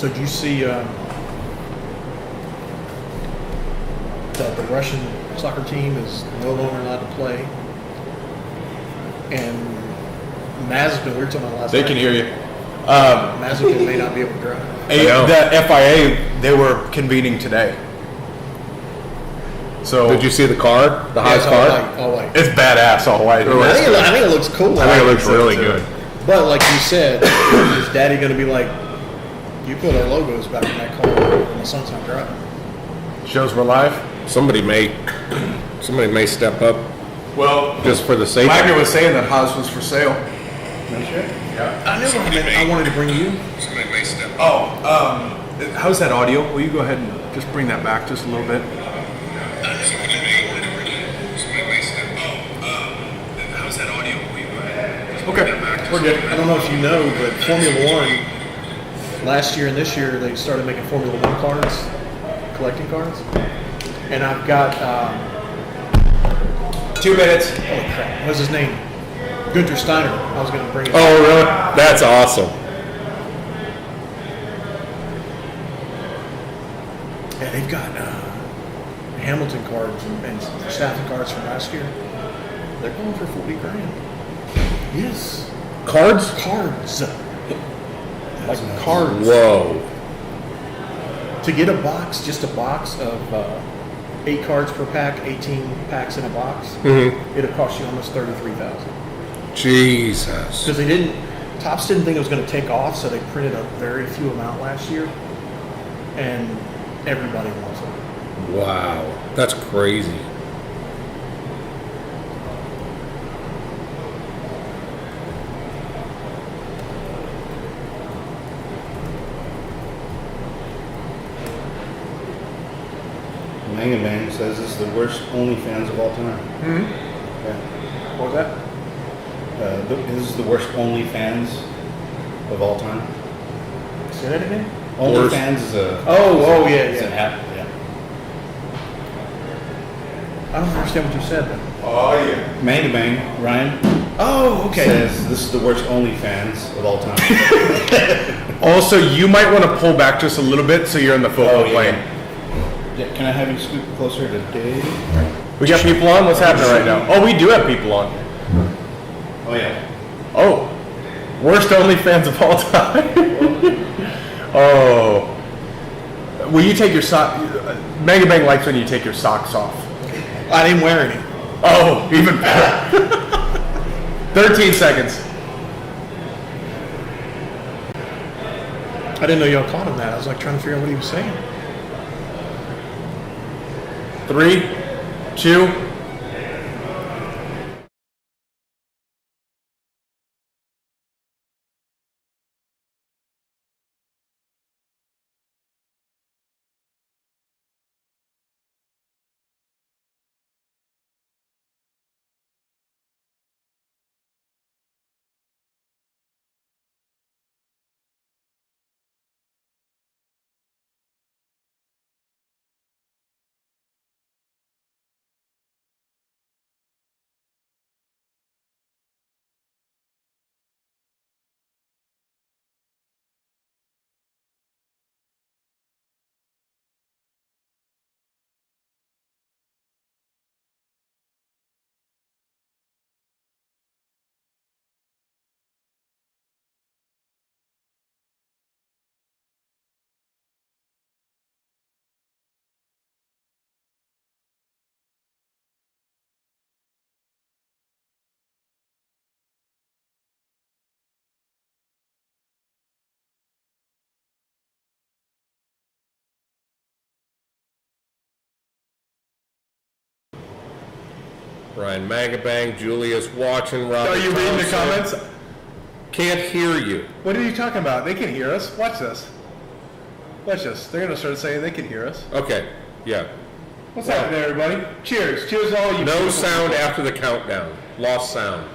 So do you see that the Russian soccer team is no longer allowed to play? And Mazepin, we were talking about last night. They can hear you. Mazepin may not be able to drive. The FIA, they were convening today. So Did you see the car? The Haas car? All white. it's badass all white. I think it looks cool. I think it looks really good. But like you said, is Daddy going to be like, you put our logos back in that car when the son's not driving? Shows we're live. Somebody may step up Well, just for the sake of Wagner it. was saying that Haas was for sale. I knew I wanted to bring you. How's that audio? Will you go ahead and just bring that back just a little bit? How's that audio? Will you go ahead? Okay, we're good. I don't know if you know, but Formula One, last year and this year, they started making Formula One cards, collecting cards. And I've got, 2 minutes. holy crap, what's his name? Günther Steiner. I was going to bring it. Oh, really? That's awesome. Yeah, they've got Hamilton cards and Staffen cards from last year. They're going for $40,000. Yes. Cards? Cards. Like cards. Whoa. To get a box, just a box of 8 cards per pack, 18 packs in a box, it'll cost you almost $33,000. Jesus. Because Topps didn't think it was going to take off, so they printed a very few amount last year, and everybody wants it. Wow. That's crazy. Manga Man says this is the worst OnlyFans of all time. Yeah. What was that? This is the worst OnlyFans of all time. Say that again? OnlyFans is a yeah. an app. Yeah. I don't understand what you said then. Oh, yeah. Manga Bang, Ryan Oh, okay. says this is the worst OnlyFans of all time. Also, you might want to pull back just a little bit so you're in the football lane. Yeah, can I have you scoot closer to Dave? We got people on? What's happening right now? Oh, we do have people on. Oh yeah. Oh, worst OnlyFans of all time. Oh. Will you take your sock? Mega Bang likes when you take your socks off. I didn't wear any. Oh, even better. 13 seconds. I didn't know y'all caught him that. I was like trying to figure out what he was saying. 3, 2. Ryan Magabang, Julius watching, Robert Are you reading the Thompson. comments? Can't hear you. What are you talking about? They can hear us. Watch this. Watch this. They're going to start saying they can hear us. Okay, yeah. What's happening, everybody? Cheers. Cheers to all you No people. sound after the countdown. Lost sound.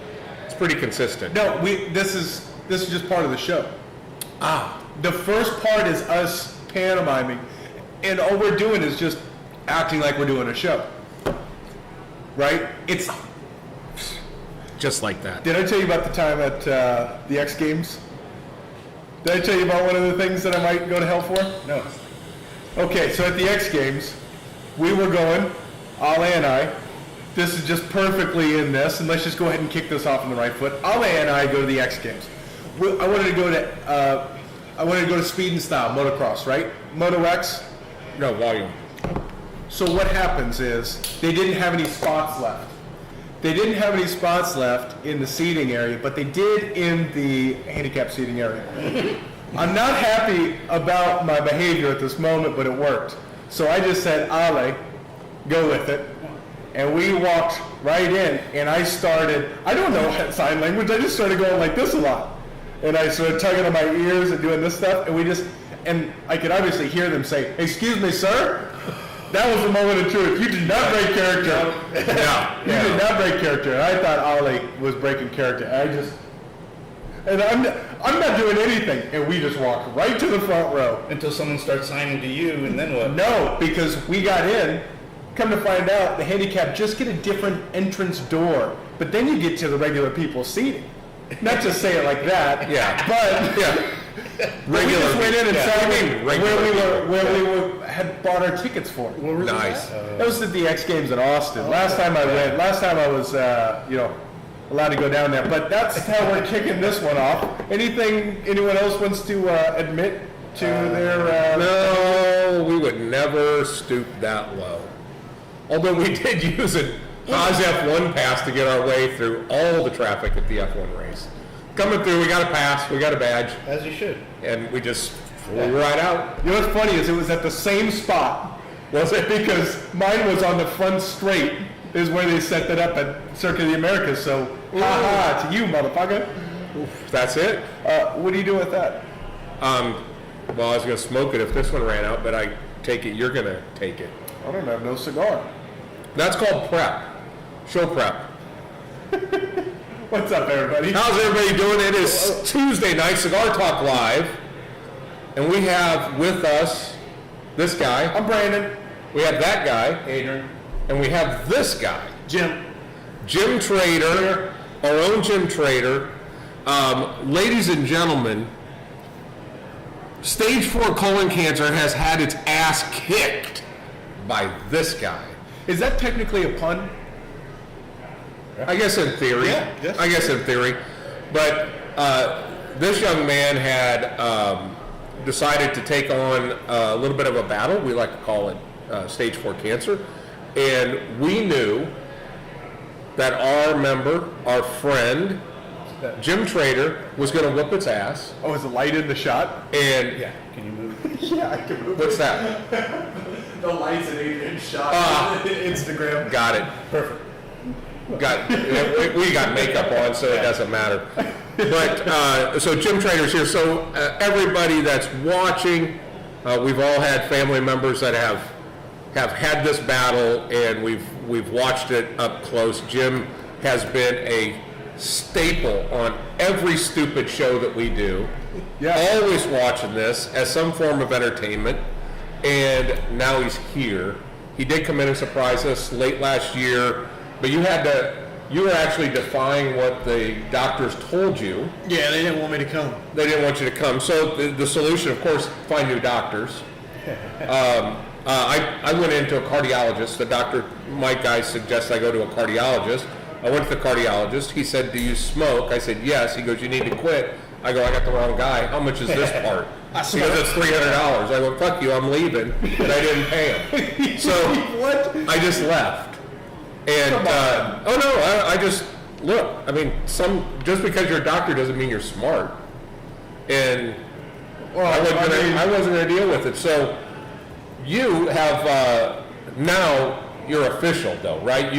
It's pretty consistent. No, this is just part of the show. The first part is us pantomiming, and all we're doing is just acting like we're doing a show. Right? It's. Just like that. Did I tell you about the time at the X Games Did I tell you about one of the things that I might go to hell for? No. Okay, so at the X Games, we were going, Ale and I. This is just perfectly in this, and let's just go ahead and kick this off on the right foot. Ale and I go to the X Games. I wanted to go to Speed and Style, motocross, right? Moto X. No, volume. So what happens is they didn't have any spots left. They didn't have any spots left in the seating area, but they did in the handicap seating area. I'm not happy about my behavior at this moment, but it worked. So I just said, Ale, go with it. And we walked right in, and I don't know sign language, I just started going like this a lot. And I started tugging on my ears and doing this stuff, and I could obviously hear them say, "Excuse me, sir?" That was the moment of truth. You did not break character. No. You did not break character. And I thought Ollie was breaking character. I'm not doing anything. And we just walked right to the front row. Until someone starts signing to you, and then what? No, because we got in. Come to find out, the handicap just get a different entrance door. But then you get to the regular people's seating. Not to say it like that. Yeah. But Yeah. we just went in and sat regular where we had bought our tickets for. Nice. That was at the X Games in Austin. Last time I was, allowed to go down there. But that's how we're kicking this one off. Anyone else wants to admit to their? No, we would never stoop that low. Although we did use a Oz F1 pass to get our way through all the traffic at the F1 race. Coming through, we got a pass, we got a badge, As you should. and we just flew right out. You know what's funny is it was at the same spot. Was it? Because mine was on the front straight, is where they set that up at Circuit of the Americas. So, ha to you, motherfucker. That's it? What do you do with that? Well, I was going to smoke it if this one ran out, but I take it you're going to take it. I don't have no cigar. That's called prep. Show prep. What's up, everybody? How's everybody doing? It is Tuesday night, Cigar Talk Live. And we have with us this guy. I'm Brandon. We have that guy. Adrian. And we have this guy. Jim. Jim Trader, our own Jim Trader. Ladies and gentlemen, stage 4 colon cancer has had its ass kicked by this guy. Is that technically a pun? I guess in theory. Yeah, yes. I guess in theory. But this young man had decided to take on a little bit of a battle. We like to call it stage 4 cancer. And we knew that our member, our friend, Jim Trader, was going to whoop its ass. Oh, is the light in the shot? And Yeah. Can you move? Yeah, I can move. what's that? The light's in Adrian's shot. Instagram. Got it. Perfect. We got makeup on, so it doesn't matter. But so Jim Trader's here. So everybody that's watching, we've all had family members that have had this battle, and we've watched it up close. Jim has been a staple on every stupid show that we do. Yeah. Always watching this as some form of entertainment, and now he's here. He did come in and surprise us late last year, but you were actually defying what the doctors told you. Yeah, they didn't want me to come. They didn't want you to come. So the solution, of course, find new doctors. I went into a cardiologist. The doctor, my guy, suggests I go to a cardiologist. I went to the cardiologist. He said, "Do you smoke?" I said, "Yes." He goes, "You need to quit." I go, "I got the wrong guy. How much is this part?" He goes, "It's $300. I go, "Fuck you, I'm leaving." And I didn't pay him. So What? I just left. And, oh no, I just, look, I mean, just because you're a doctor doesn't mean you're smart. And I wasn't going to deal with it. So you have, now you're official though, right?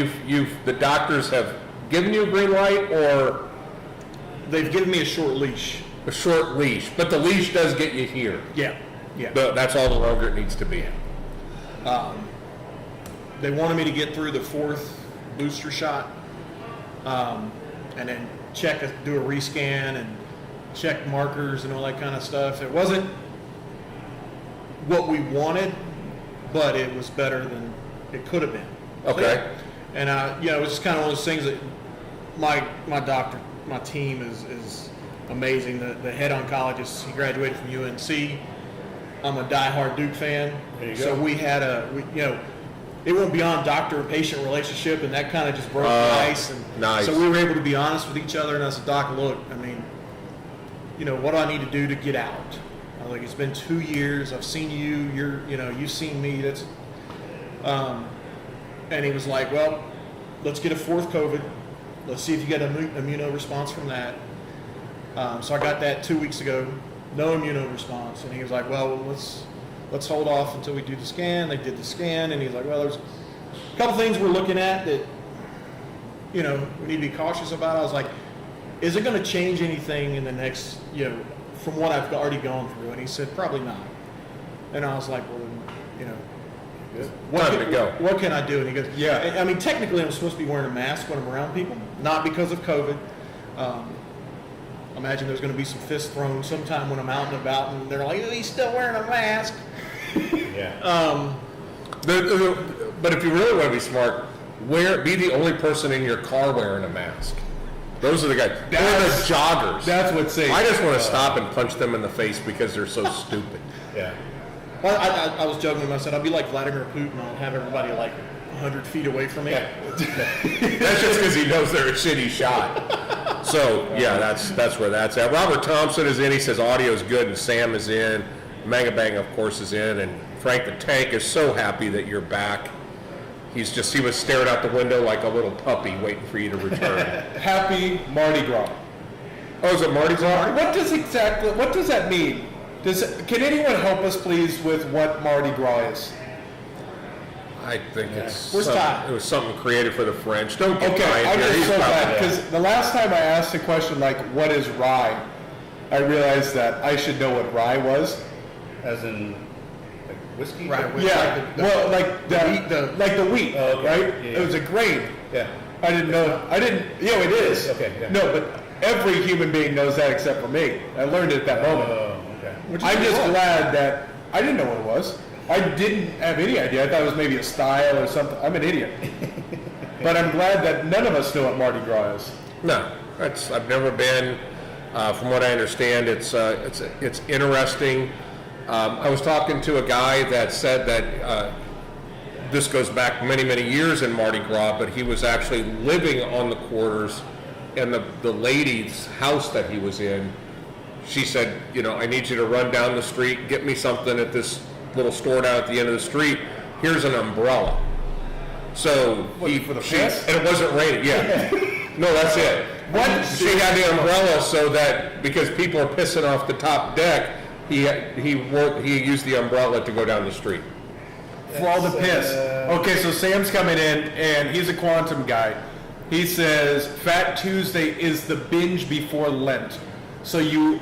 The doctors have given you a green light, or They've given me a short leash. a short leash, but the leash does get you here. Yeah. That's all the longer it needs to be. They wanted me to get through the 4th booster shot, and then do a rescan and check markers and all that kind of stuff. It wasn't what we wanted, but it was better than it could have been. Okay. And it was just kind of one of those things that my doctor, my team is amazing. The head oncologist, he graduated from UNC. I'm a diehard Duke fan. There you so go. we had it went beyond doctor and patient relationship, and that kind of just broke the ice. And nice. so we were able to be honest with each other. And I said, Doc, look, I mean, what do I need to do to get out? I was like, it's been 2 years. I've seen you. You've seen me. And he was like, well, let's get a fourth COVID. Let's see if you get an immuno response from that. So I got that 2 weeks ago. No immuno response. And he was like, well, let's hold off until we do the scan. They did the scan, and he's like, well, there's a couple things we're looking at that, we need to be cautious about. I was like, is it going to change anything in the next, from what I've already gone through? And he said, probably not. And I was like, well, what can I do? And he goes, Yeah. I mean, technically I'm supposed to be wearing a mask when I'm around people, not because of COVID. Imagine there's going to be some fists thrown sometime when I'm out and about, and they're like, oh, he's still wearing a mask. Yeah. But if you really want to be smart, be the only person in your car wearing a mask. Those are the guys. Or the joggers. That's what's safe. I just want to stop and punch them in the face because they're so stupid. Yeah. Well, I was joking with him. I said, I'll be like Vladimir Putin. I'll have everybody like 100 feet away from me. That's just because he knows they're a shitty shot. So, yeah, that's where that's at. Robert Thompson is in. He says audio's good, and Sam is in. Manga Bang, of course, is in. And Frank the Tank is so happy that you're back. He was staring out the window like a little puppy waiting for you to return. Happy Mardi Gras. Oh, is it Mardi Gras? What does that mean? Can anyone help us, please, with what Mardi Gras is? I think it's Where's Ty? it was something created for the French. Don't get Okay, Ty I'm in here. just He's so probably- glad, because the last time I asked a question like, what is rye? I realized that I should know what rye was. As in, like whiskey? Right. Yeah, well, like the wheat, Oh, okay. right? Yeah, It was a grain. Yeah. I didn't know. It is. Okay, yeah. No, but every human being knows that except for me. I learned it at that moment. Oh, okay. I'm just glad that I didn't know what it was. I didn't have any idea. I thought it was maybe a style or something. I'm an idiot. But I'm glad that none of us know what Mardi Gras is. No, I've never been. From what I understand, it's interesting. I was talking to a guy that said that this goes back many, many years in Mardi Gras, but he was actually living on the quarters, and the lady's house that he was in, she said, I need you to run down the street, get me something at this little store down at the end of the street. Here's an umbrella. So For the piss? and it wasn't raining. Yeah. No, that's it. What? She had the umbrella so that because people are pissing off the top deck, he used the umbrella to go down the street. For all the piss. Okay, so Sam's coming in, and he's a quantum guy. He says Fat Tuesday is the binge before Lent. So you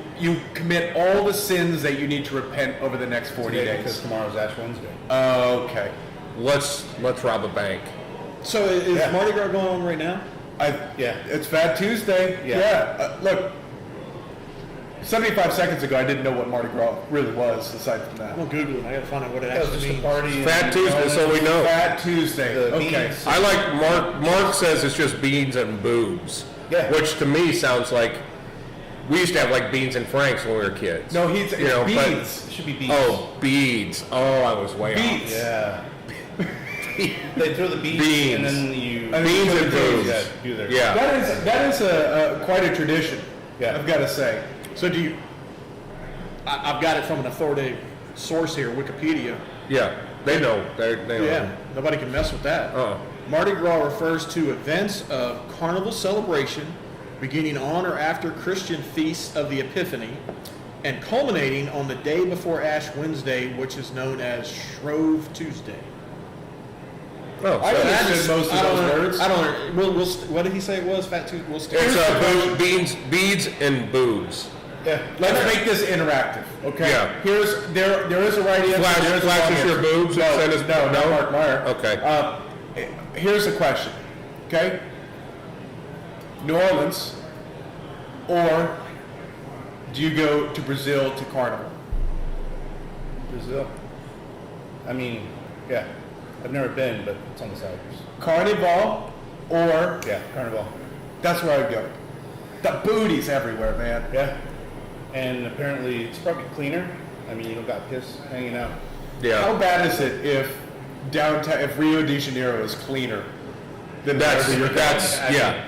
commit all the sins that you need to repent over the next 40 Today, because days. tomorrow's Ash Wednesday. Okay. Let's rob a bank. So is Yeah. Mardi Gras going on right now? Yeah. It's Fat Tuesday. Yeah. Look, 75 seconds ago, I didn't know what Mardi Gras really was, aside from that. I'm gonna Google it. I gotta find out what it That was actually just a means. party. Fat and Tuesday, so we know. Fat Tuesday. The Okay. beans. I like Mark says it's just beans and boobs. Yeah. Which to me sounds like we used to have like beans and franks when we were kids. No, it's but- beads. It should be beans. Oh, beads. Oh, I was way Beads. Yeah. They throw the beans, Beans. and then you And Beans then and you boobs. yeah, do their Yeah. That is quite a tradition. Yeah. I've got to say. So do you? I've got it from an authoritative source here, Wikipedia. Yeah. They know. They know. Yeah, nobody can mess with that. Mardi Gras refers to events of carnival celebration beginning on or after Christian feasts of the Epiphany and culminating on the day before Ash Wednesday, which is known as Shrove Tuesday. Oh, I so understood most of those words. I don't know. What did he say it was? Fat Tuesday? We'll stick. it's beans and boobs. Yeah. Let's make this interactive, okay? Yeah. There is a right answer. there's a wrong Flashes your answer. boobs and send us No, not Mark Meyer. Okay. Here's the question, okay? New Orleans, or do you go to Brazil to Carnival? Brazil. I mean, yeah. I've never been, but it's on the side. Carnival, or Yeah, Carnival. that's where I'd go. The booty's everywhere, man. Yeah. And apparently it's probably cleaner. I mean, you don't got piss hanging out. Yeah. How bad is it if Rio de Janeiro is cleaner than That's wherever you're going? yeah.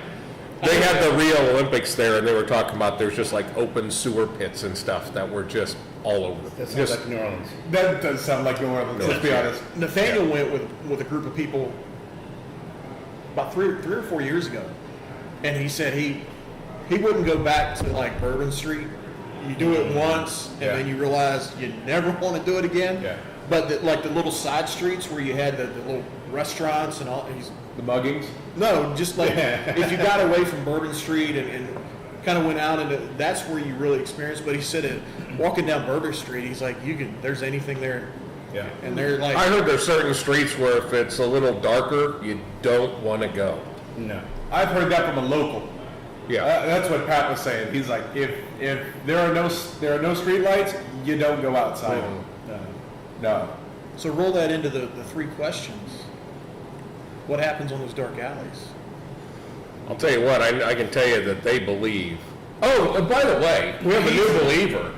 They had the Rio Olympics there, and they were talking about there's just like open sewer pits and stuff that were just all over the That place. sounds Just- like New Orleans. That does sound like New Orleans, let's be honest. Nathaniel went with a group of people about three or 4 years ago, and he said he wouldn't go back to like Bourbon Street. You do it once, and then you realize you never want to do it again. Yeah. But like the little side streets where you had the little restaurants and all. The muggings? No, just like if you got away from Bourbon Street and kind of went out into, that's where you really experienced. But he said it, walking down Bourbon Street, he's like, there's anything there. Yeah. And they're like, I heard there's certain streets where if it's a little darker, you don't want to go. No. I've heard that from a local. Yeah. That's what Pat was saying. He's like, if there are no street lights, you don't go outside. No. No. so roll that into the three questions. What happens on those dark alleys? I'll tell you what, I can tell you that they believe. Oh, and by the way, we have a new believer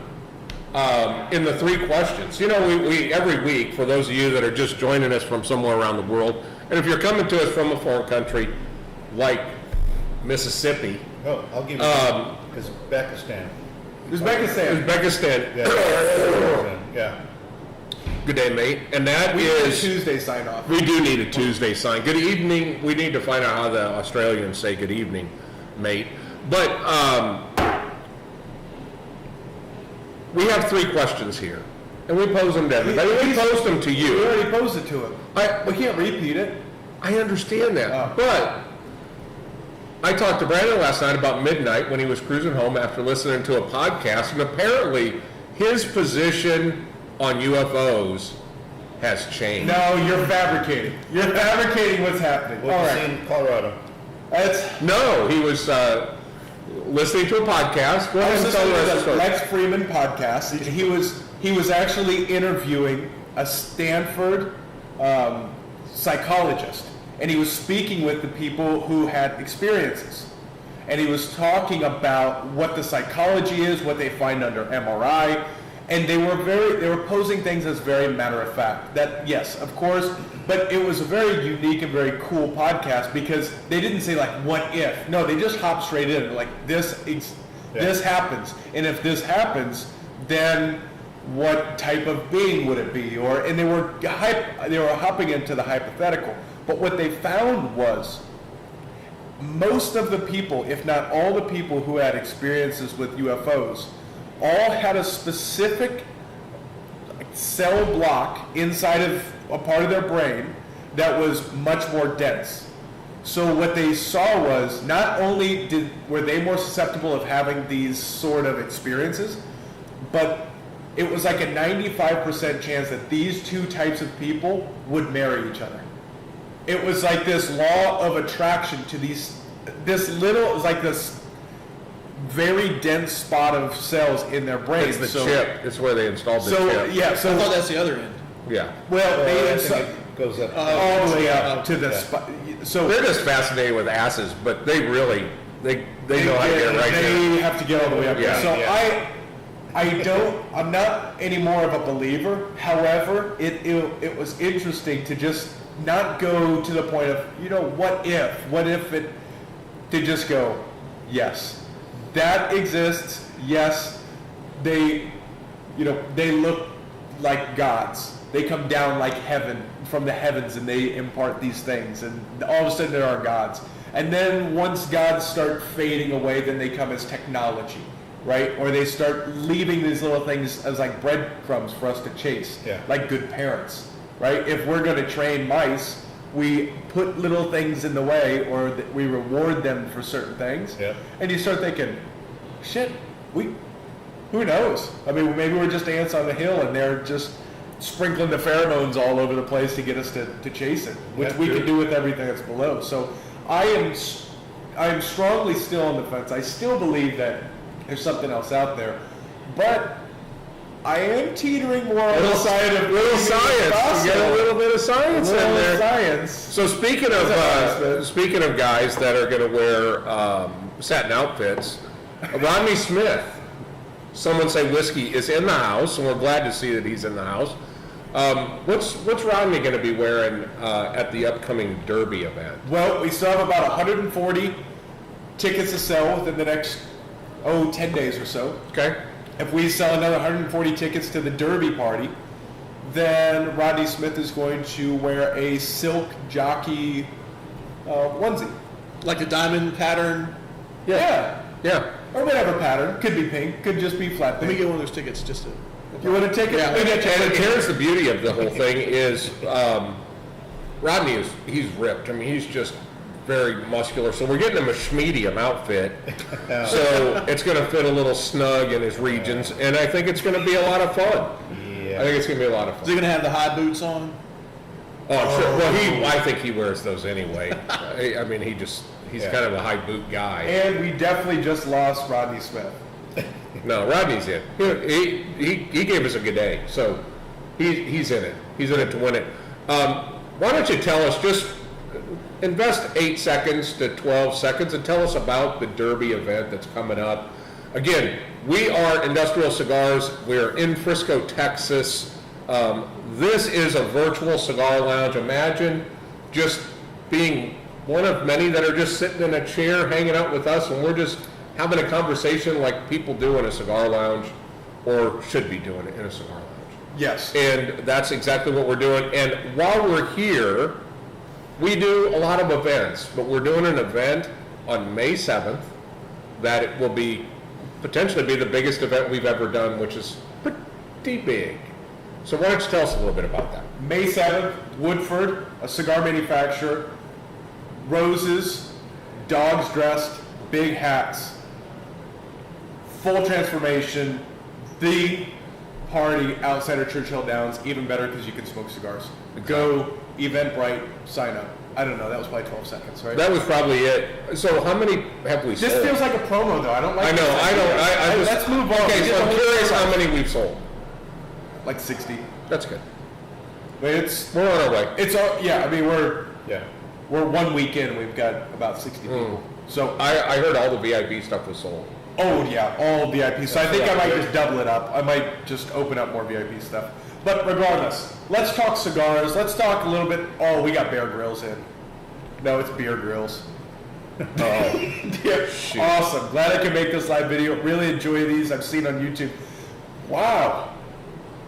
in the three questions. You know, we every week, for those of you that are just joining us from somewhere around the world, and if you're coming to us from a foreign country like Mississippi, Oh, I'll give you Uzbekistan. Uzbekistan. Uzbekistan, Yeah. good day, mate. And that We need a is, Tuesday sign off. we do need a Tuesday sign. Good evening. We need to find out how the Australians say good evening, mate. But we have three questions here, and we pose them to everybody. We pose them to We you. already posed it to him. We can't repeat it. I understand that, Oh. but I talked to Brandon last night about midnight when he was cruising home after listening to a podcast, and apparently his position on UFOs has changed. No, you're fabricating. You're fabricating what's happening. What All was right. in Colorado? That's. No, he was listening to a podcast. Go I ahead was and tell the listening rest of to the the story. Lex Freeman podcast. He was actually interviewing a Stanford psychologist, and he was speaking with the people who had experiences, and he was talking about what the psychology is, what they find under MRI, and they were posing things as very matter of fact. That yes, of course, but it was a very unique and very cool podcast because they didn't say like what if. No, they just hopped straight in like this happens, and if this happens, then what type of being would it be? And they were hopping into the hypothetical. But what they found was most of the people, if not all the people who had experiences with UFOs, all had a specific cell block inside of a part of their brain that was much more dense. So what they saw was not only were they more susceptible of having these sort of experiences, but it was like a 95% chance that these two types of people would marry each other. It was like this law of attraction to this very dense spot of cells in their brain. It's the chip. It's where they installed the chip. Yeah, I thought that's the other end. Yeah. well, I they think it goes up. all the way up to the spot. So They're just fascinated with asses, but they really, they know how to get right there. They have to get all the way up Yeah, there. So I'm not any more of a believer. However, it was interesting to just not go to the point of, what if it, to just go, yes, that exists. Yes, they look like gods. They come down like heaven from the heavens and they impart these things, and all of a sudden there are gods. And then once gods start fading away, then they come as technology, right? Or they start leaving these little things as like breadcrumbs for us to chase, like good parents, right? If we're going to train mice, we put little things in the way, or we reward them for certain things. Yeah. And you start thinking, shit, who knows? I mean, maybe we're just ants on the hill and they're just sprinkling the pheromones all over the place to get us to chase it, which we can do with everything that's below. So I am strongly still on the fence. I still believe that there's something else out there, but I am teetering more on the side of Little science. You get a little bit of science in there. Science. So speaking of guys that are going to wear satin outfits, Rodney Smith, someone say whiskey, is in the house, and we're glad to see that he's in the house. What's Rodney going to be wearing at the upcoming Derby event? Well, we still have about 140 tickets to sell within the next 10 days or so. Okay. If we sell another 140 tickets to the Derby party, then Rodney Smith is going to wear a silk jockey onesie. Like the diamond pattern. Yeah. Yeah. Or whatever pattern. Could be pink. Could just be flat Let me pink. get one of those tickets just to. You want to take it? Yeah. And here's the beauty of the whole thing is Rodney he's ripped. I mean, he's just very muscular. So we're getting him a schmedium outfit. So it's going to fit a little snug in his regions, and I think it's going to be a lot of fun. Yeah. I think it's going to be a lot of Is fun. he gonna have the high boots on? Oh, I'm sure. Well, I think he wears those anyway. I mean, he's kind of a high boot guy. And we definitely just lost Rodney Smith. No, Rodney's in. He gave us a good day, so he's in it. He's in it to win it. Why don't you tell us, just invest 8 seconds to 12 seconds and tell us about the Derby event that's coming up. Again, we are Industrial Cigars. We're in Frisco, Texas. This is a virtual cigar lounge. Imagine just being one of many that are just sitting in a chair hanging out with us, and we're just having a conversation like people do in a cigar lounge, or should be doing it in a cigar lounge. Yes. And that's exactly what we're doing. And while we're here, we do a lot of events, but we're doing an event on May 7th that it will be potentially be the biggest event we've ever done, which is pretty big. So why don't you tell us a little bit about that? May 7th, Woodford, a cigar manufacturer, roses, dogs dressed, big hats, full transformation, the party outside of Churchill Downs, even better because you can smoke cigars. Go Eventbrite, sign up. I don't know, that was probably 12 seconds, right? That was probably it. So how many have we sold? This feels like a promo though, I don't like I know, this I idea. don't, I just. Let's move on. Okay, We so did I'm the whole curious thing. how many we've sold. Like 60. That's good. But it's, We're on our way. it's all, yeah, I mean, we're Yeah. 1 week in, we've got about 60 people. So, I heard all the VIP stuff was sold. oh yeah, all VIP. So I think I might good. just double it up. I might just open up more VIP stuff. But regardless, let's talk cigars. Let's talk a little bit. Oh, we got Bear Grylls in. No, it's Beer Grills. Yeah, Shoot. awesome. Glad I can make this live video. Really enjoy these. I've seen on YouTube. Wow.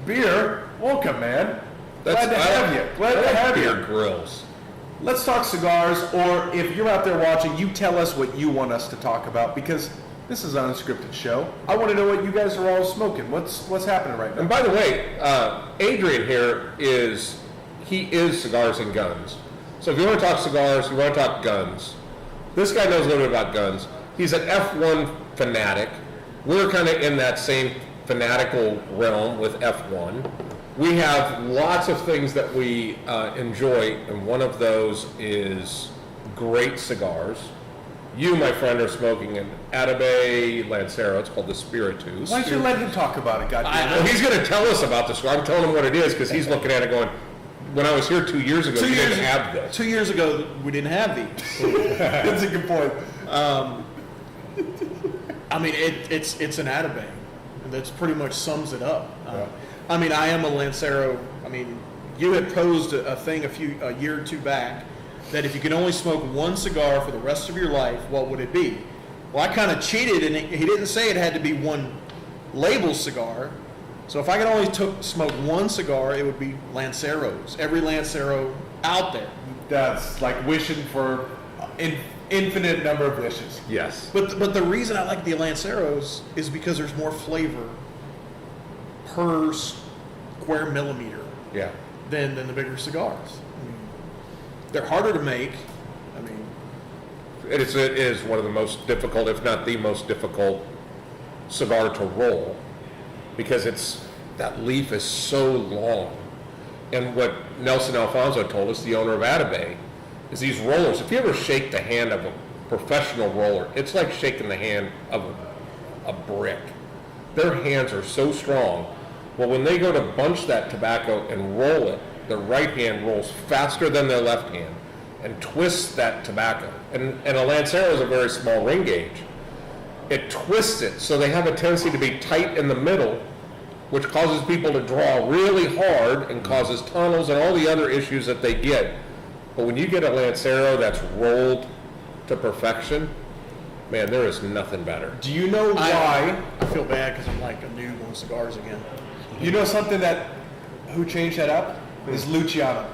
Beer, welcome, man. Glad to have you. Glad to have you. Beer Grills. Let's talk cigars, or if you're out there watching, you tell us what you want us to talk about, because this is an unscripted show. I want to know what you guys are all smoking. What's happening right And now? by the way, Adrian here is Cigars and Guns. So if you want to talk cigars, you want to talk guns, this guy knows a little bit about guns. He's an F1 fanatic. We're kind of in that same fanatical realm with F1. We have lots of things that we enjoy, and one of those is great cigars. You, my friend, are smoking an Atabey Lancero. It's called the Spiritus. Why don't you let him talk about it, goddamn? Well, he's going to tell us about this. I'm telling him what it is because he's looking at it going, when I was here 2 years ago, we didn't have this. 2 years ago, we didn't have these. That's a good point. I mean, it's an Atabey. That's pretty much sums it up. I mean, I am a Lancero. I mean, you had posed a thing a year or two back that if you could only smoke one cigar for the rest of your life, what would it be? Well, I kind of cheated, and he didn't say it had to be one label cigar. So if I could only smoke one cigar, it would be Lanceros. Every Lancero out there. That's like wishing for an infinite number of wishes. Yes. But the reason I like the Lanceros is because there's more flavor per square millimeter Yeah. than the bigger cigars. I mean, they're harder to make. I mean, It is one of the most difficult, if not the most difficult cigar to roll because that leaf is so long. And what Nelson Alfonso told us, the owner of Atabey, is these rollers, if you ever shake the hand of a professional roller, it's like shaking the hand of a brick. Their hands are so strong. Well, when they go to bunch that tobacco and roll it, their right hand rolls faster than their left hand and twists that tobacco. And a Lancero is a very small ring gauge. it twists it, so they have a tendency to be tight in the middle, which causes people to draw really hard and causes tunnels and all the other issues that they get. But when you get a Lancero that's rolled to perfection, man, there is nothing better. Do you know why? I feel bad because I'm like a noob on cigars again. You know something who changed that up? Is Luciano.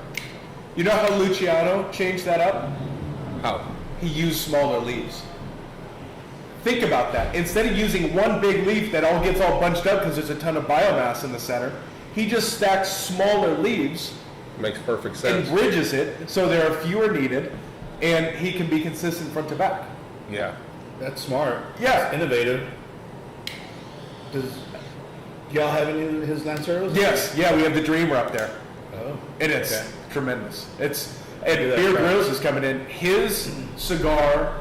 You know how Luciano changed that up? How? He used smaller leaves. Think about that. Instead of using one big leaf that all gets all bunched up because there's a ton of biomass in the center, he just stacks smaller leaves Makes perfect and sense. bridges it so there are fewer needed, and he can be consistent front to back. Yeah. That's smart. Yeah. It's innovative. Does y'all have any of his Lanceros? Yes, yeah, we have the Dreamer up there. Oh. And it's Okay. tremendous. And that Beer crap. Grills is coming in. His cigar,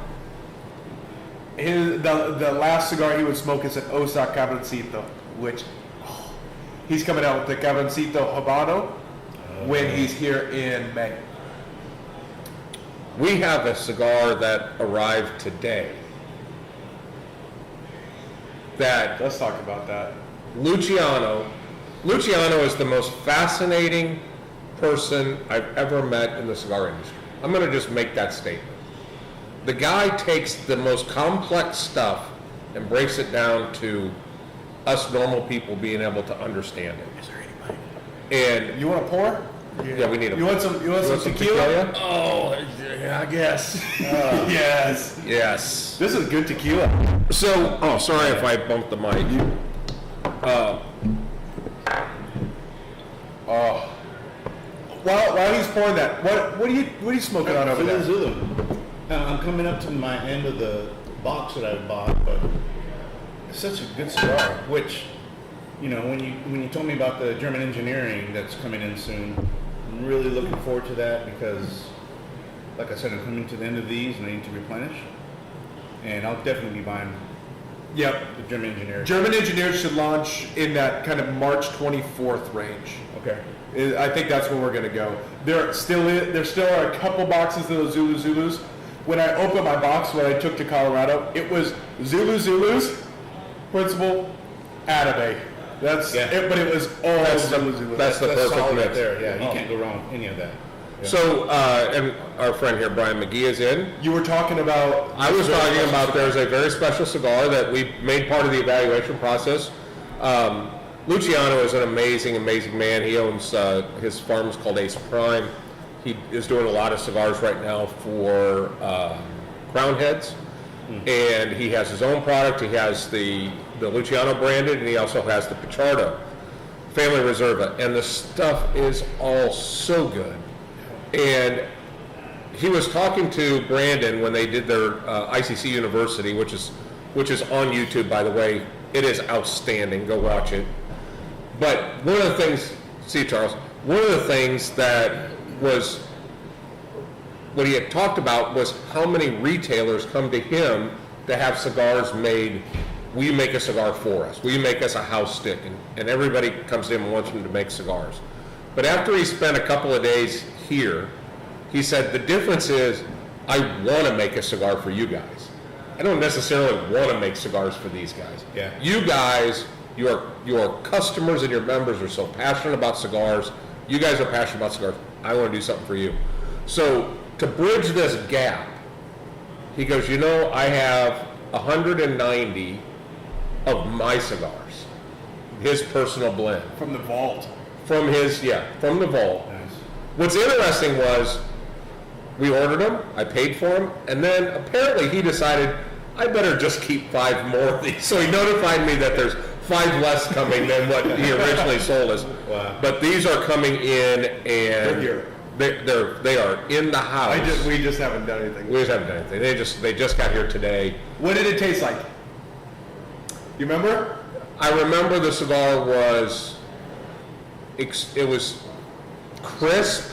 the last cigar he would smoke is an Osa Cabroncito, which he's coming out with the Cabroncito Habano when he's here in May. We have a cigar that arrived today that Let's talk about that. Luciano is the most fascinating person I've ever met in the cigar industry. I'm going to just make that statement. The guy takes the most complex stuff and breaks it down to us normal people being able to understand it. Is there anybody? And You want to pour? yeah, we need a. You want some tequila? Oh, yeah, I guess. Yes. Yes. This is good tequila. So, oh, sorry if I bumped the mic. While he's pouring that, what are you smoking on over there? Zulu. I'm coming up to my end of the box that I bought, but it's such a good cigar. Which, you know, when you told me about the German engineering that's coming in soon, I'm really looking forward to that because, like I said, I'm coming to the end of these and I need to replenish. And I'll definitely be buying Yep. the German engineer. German engineers should launch in that kind of March 24th range. Okay. I think that's where we're going to go. There still are a couple boxes of those Zulu Zulus. When I opened my box, when I took to Colorado, it was Zulu Zulus, Principal, Atabay. That's Yeah. it, but it was all Zulu Zulus. That's the perfect solid mix. right there. Yeah, you Oh. can't go wrong with any of that. Yeah. So, and our friend here, Brian McGee, is in. You were talking about. I was talking about there's a very special cigar that we made part of the evaluation process. Luciano is an amazing, amazing man. He owns, his farm is called Ace Prime. He is doing a lot of cigars right now for Crown Heads. And he has his own product. He has the Luciano branded, and he also has the Pichardo Family Reserva. And the stuff is all so good. And he was talking to Brandon when they did their ICC University, which is on YouTube, by the way. It is outstanding. Go watch it. But one of the things, see Charles, one of the things that was what he had talked about was how many retailers come to him to have cigars made. Will you make a cigar for us? Will you make us a house stick? And everybody comes to him and wants him to make cigars. But after he spent a couple of days here, he said, the difference is I want to make a cigar for you guys. I don't necessarily want to make cigars for these guys. Yeah. You guys, your customers and your members are so passionate about cigars. You guys are passionate about cigars. I want to do something for you. So to bridge this gap, he goes, you know, I have 190 of my cigars, his personal blend. From the vault. From the vault. Nice. What's interesting was we ordered them, I paid for them, and then apparently he decided I better just keep 5 more of these. So he notified me that there's 5 less coming than what he originally sold us. Wow. But these are coming in, They're and here. they are in the house. We just haven't done anything. We just haven't done anything. They just got here today. What did it taste like? You remember? I remember the cigar was, it was crisp,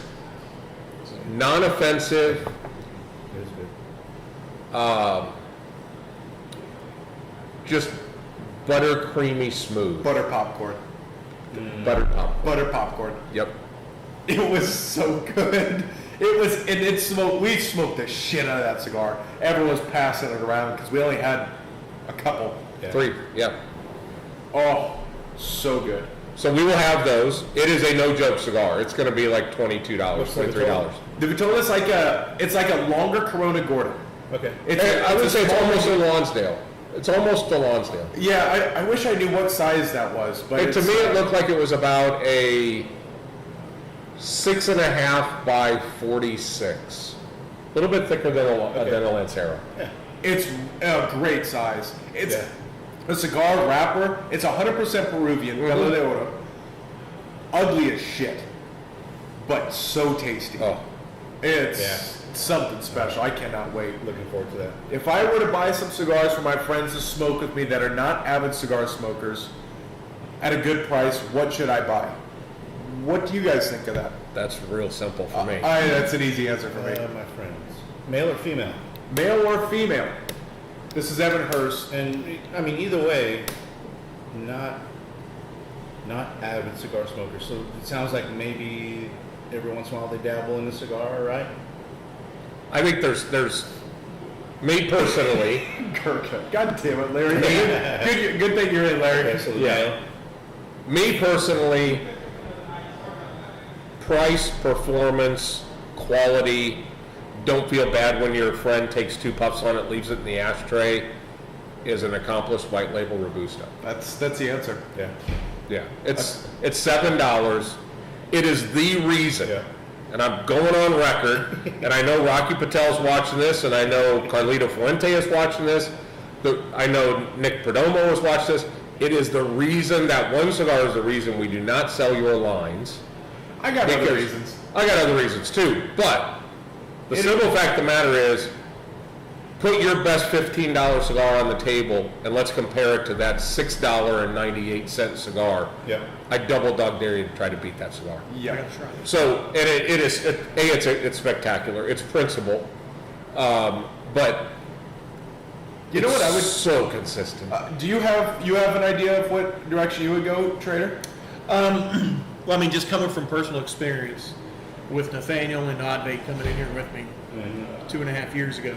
non-offensive, It is good. just butter creamy smooth. Butter popcorn. Butter pop. Butter popcorn. Yep. It was so good. It was, and it smoked. We smoked the shit out of that cigar. Everyone was passing it around because we only had A couple. Yeah. 3, yeah. Oh, so good. So we will have those. It is a no-joke cigar. It's going to be like $22, What's the $23. The Vitola is it's like a longer Corona Gorda. Okay. I would say it's small- almost a Lonsdale. It's almost a Lonsdale. Yeah, I wish I knew what size that was, but To me, it looked like it was about a 6.5 by 46. A little bit thicker than a Lancero. Yeah. it's a great size. It's Yeah. a cigar wrapper. It's 100% Peruvian, Pelo de Oro. Ugly as shit, but so tasty. Oh, It's Yeah. something special. I cannot wait. Looking forward to that. If I were to buy some cigars for my friends to smoke with me that are not avid cigar smokers at a good price, what should I buy? What do you guys think of that? that's real simple for me. That's an easy answer for me. My friends, male or female? Male or female? This is Evan Hurst. And I mean, either way, not avid cigar smokers. So it sounds like maybe every once in a while they dabble in the cigar, right? I think there's me personally. God damn it, Larry. Good thing you're in, Larry. Okay, so the Yeah. male. Me personally, price, performance, quality, don't feel bad when your friend takes 2 puffs on it, leaves it in the ashtray, is an accomplished white label Robusto. That's the answer. Yeah. Yeah, it's $7. It is the reason, Yeah. and I'm going on record, and I know Rocky Patel's watching this, and I know Carlito Fuente is watching this, I know Nick Perdomo is watching this. It is the reason, that one cigar is the reason we do not sell your lines. I got other Because- reasons. I got other reasons too, but the simple fact of the matter is, put your best $15 cigar on the table and let's compare it to that $6.98 cigar. Yeah. I double dog dare you to try to beat that cigar. Yeah. So, and it's spectacular. It's principle, but You know what I would? so consistent. Do you have an idea of what direction you would go, Trader? Well, I mean, just coming from personal experience with Nathaniel and Oddbait coming in here with me 2.5 years ago,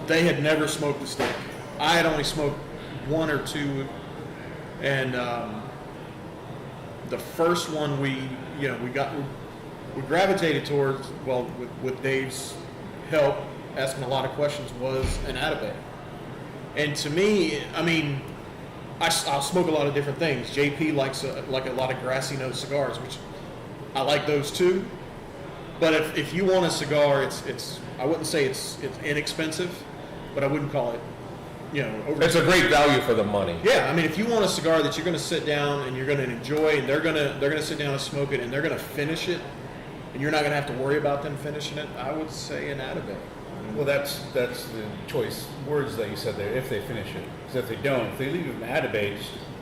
they had never smoked a stick. I had only smoked 1 or 2, and the first one we gravitated towards, well, with Dave's help, asking a lot of questions, was an Atabay. And to me, I mean, I'll smoke a lot of different things. JP likes a lot of grassy nose cigars, which I like those too. But if you want a cigar, it's I wouldn't say it's inexpensive, but I wouldn't call it, over. It's a great value for the money. Yeah, I mean, if you want a cigar that you're going to sit down and you're going to enjoy, and they're going to sit down and smoke it, and they're going to finish it, and you're not going to have to worry about them finishing it, I would say an Atabay. Well, that's the choice words that you said there. If they finish it, because if they don't, if they leave it in Atabay,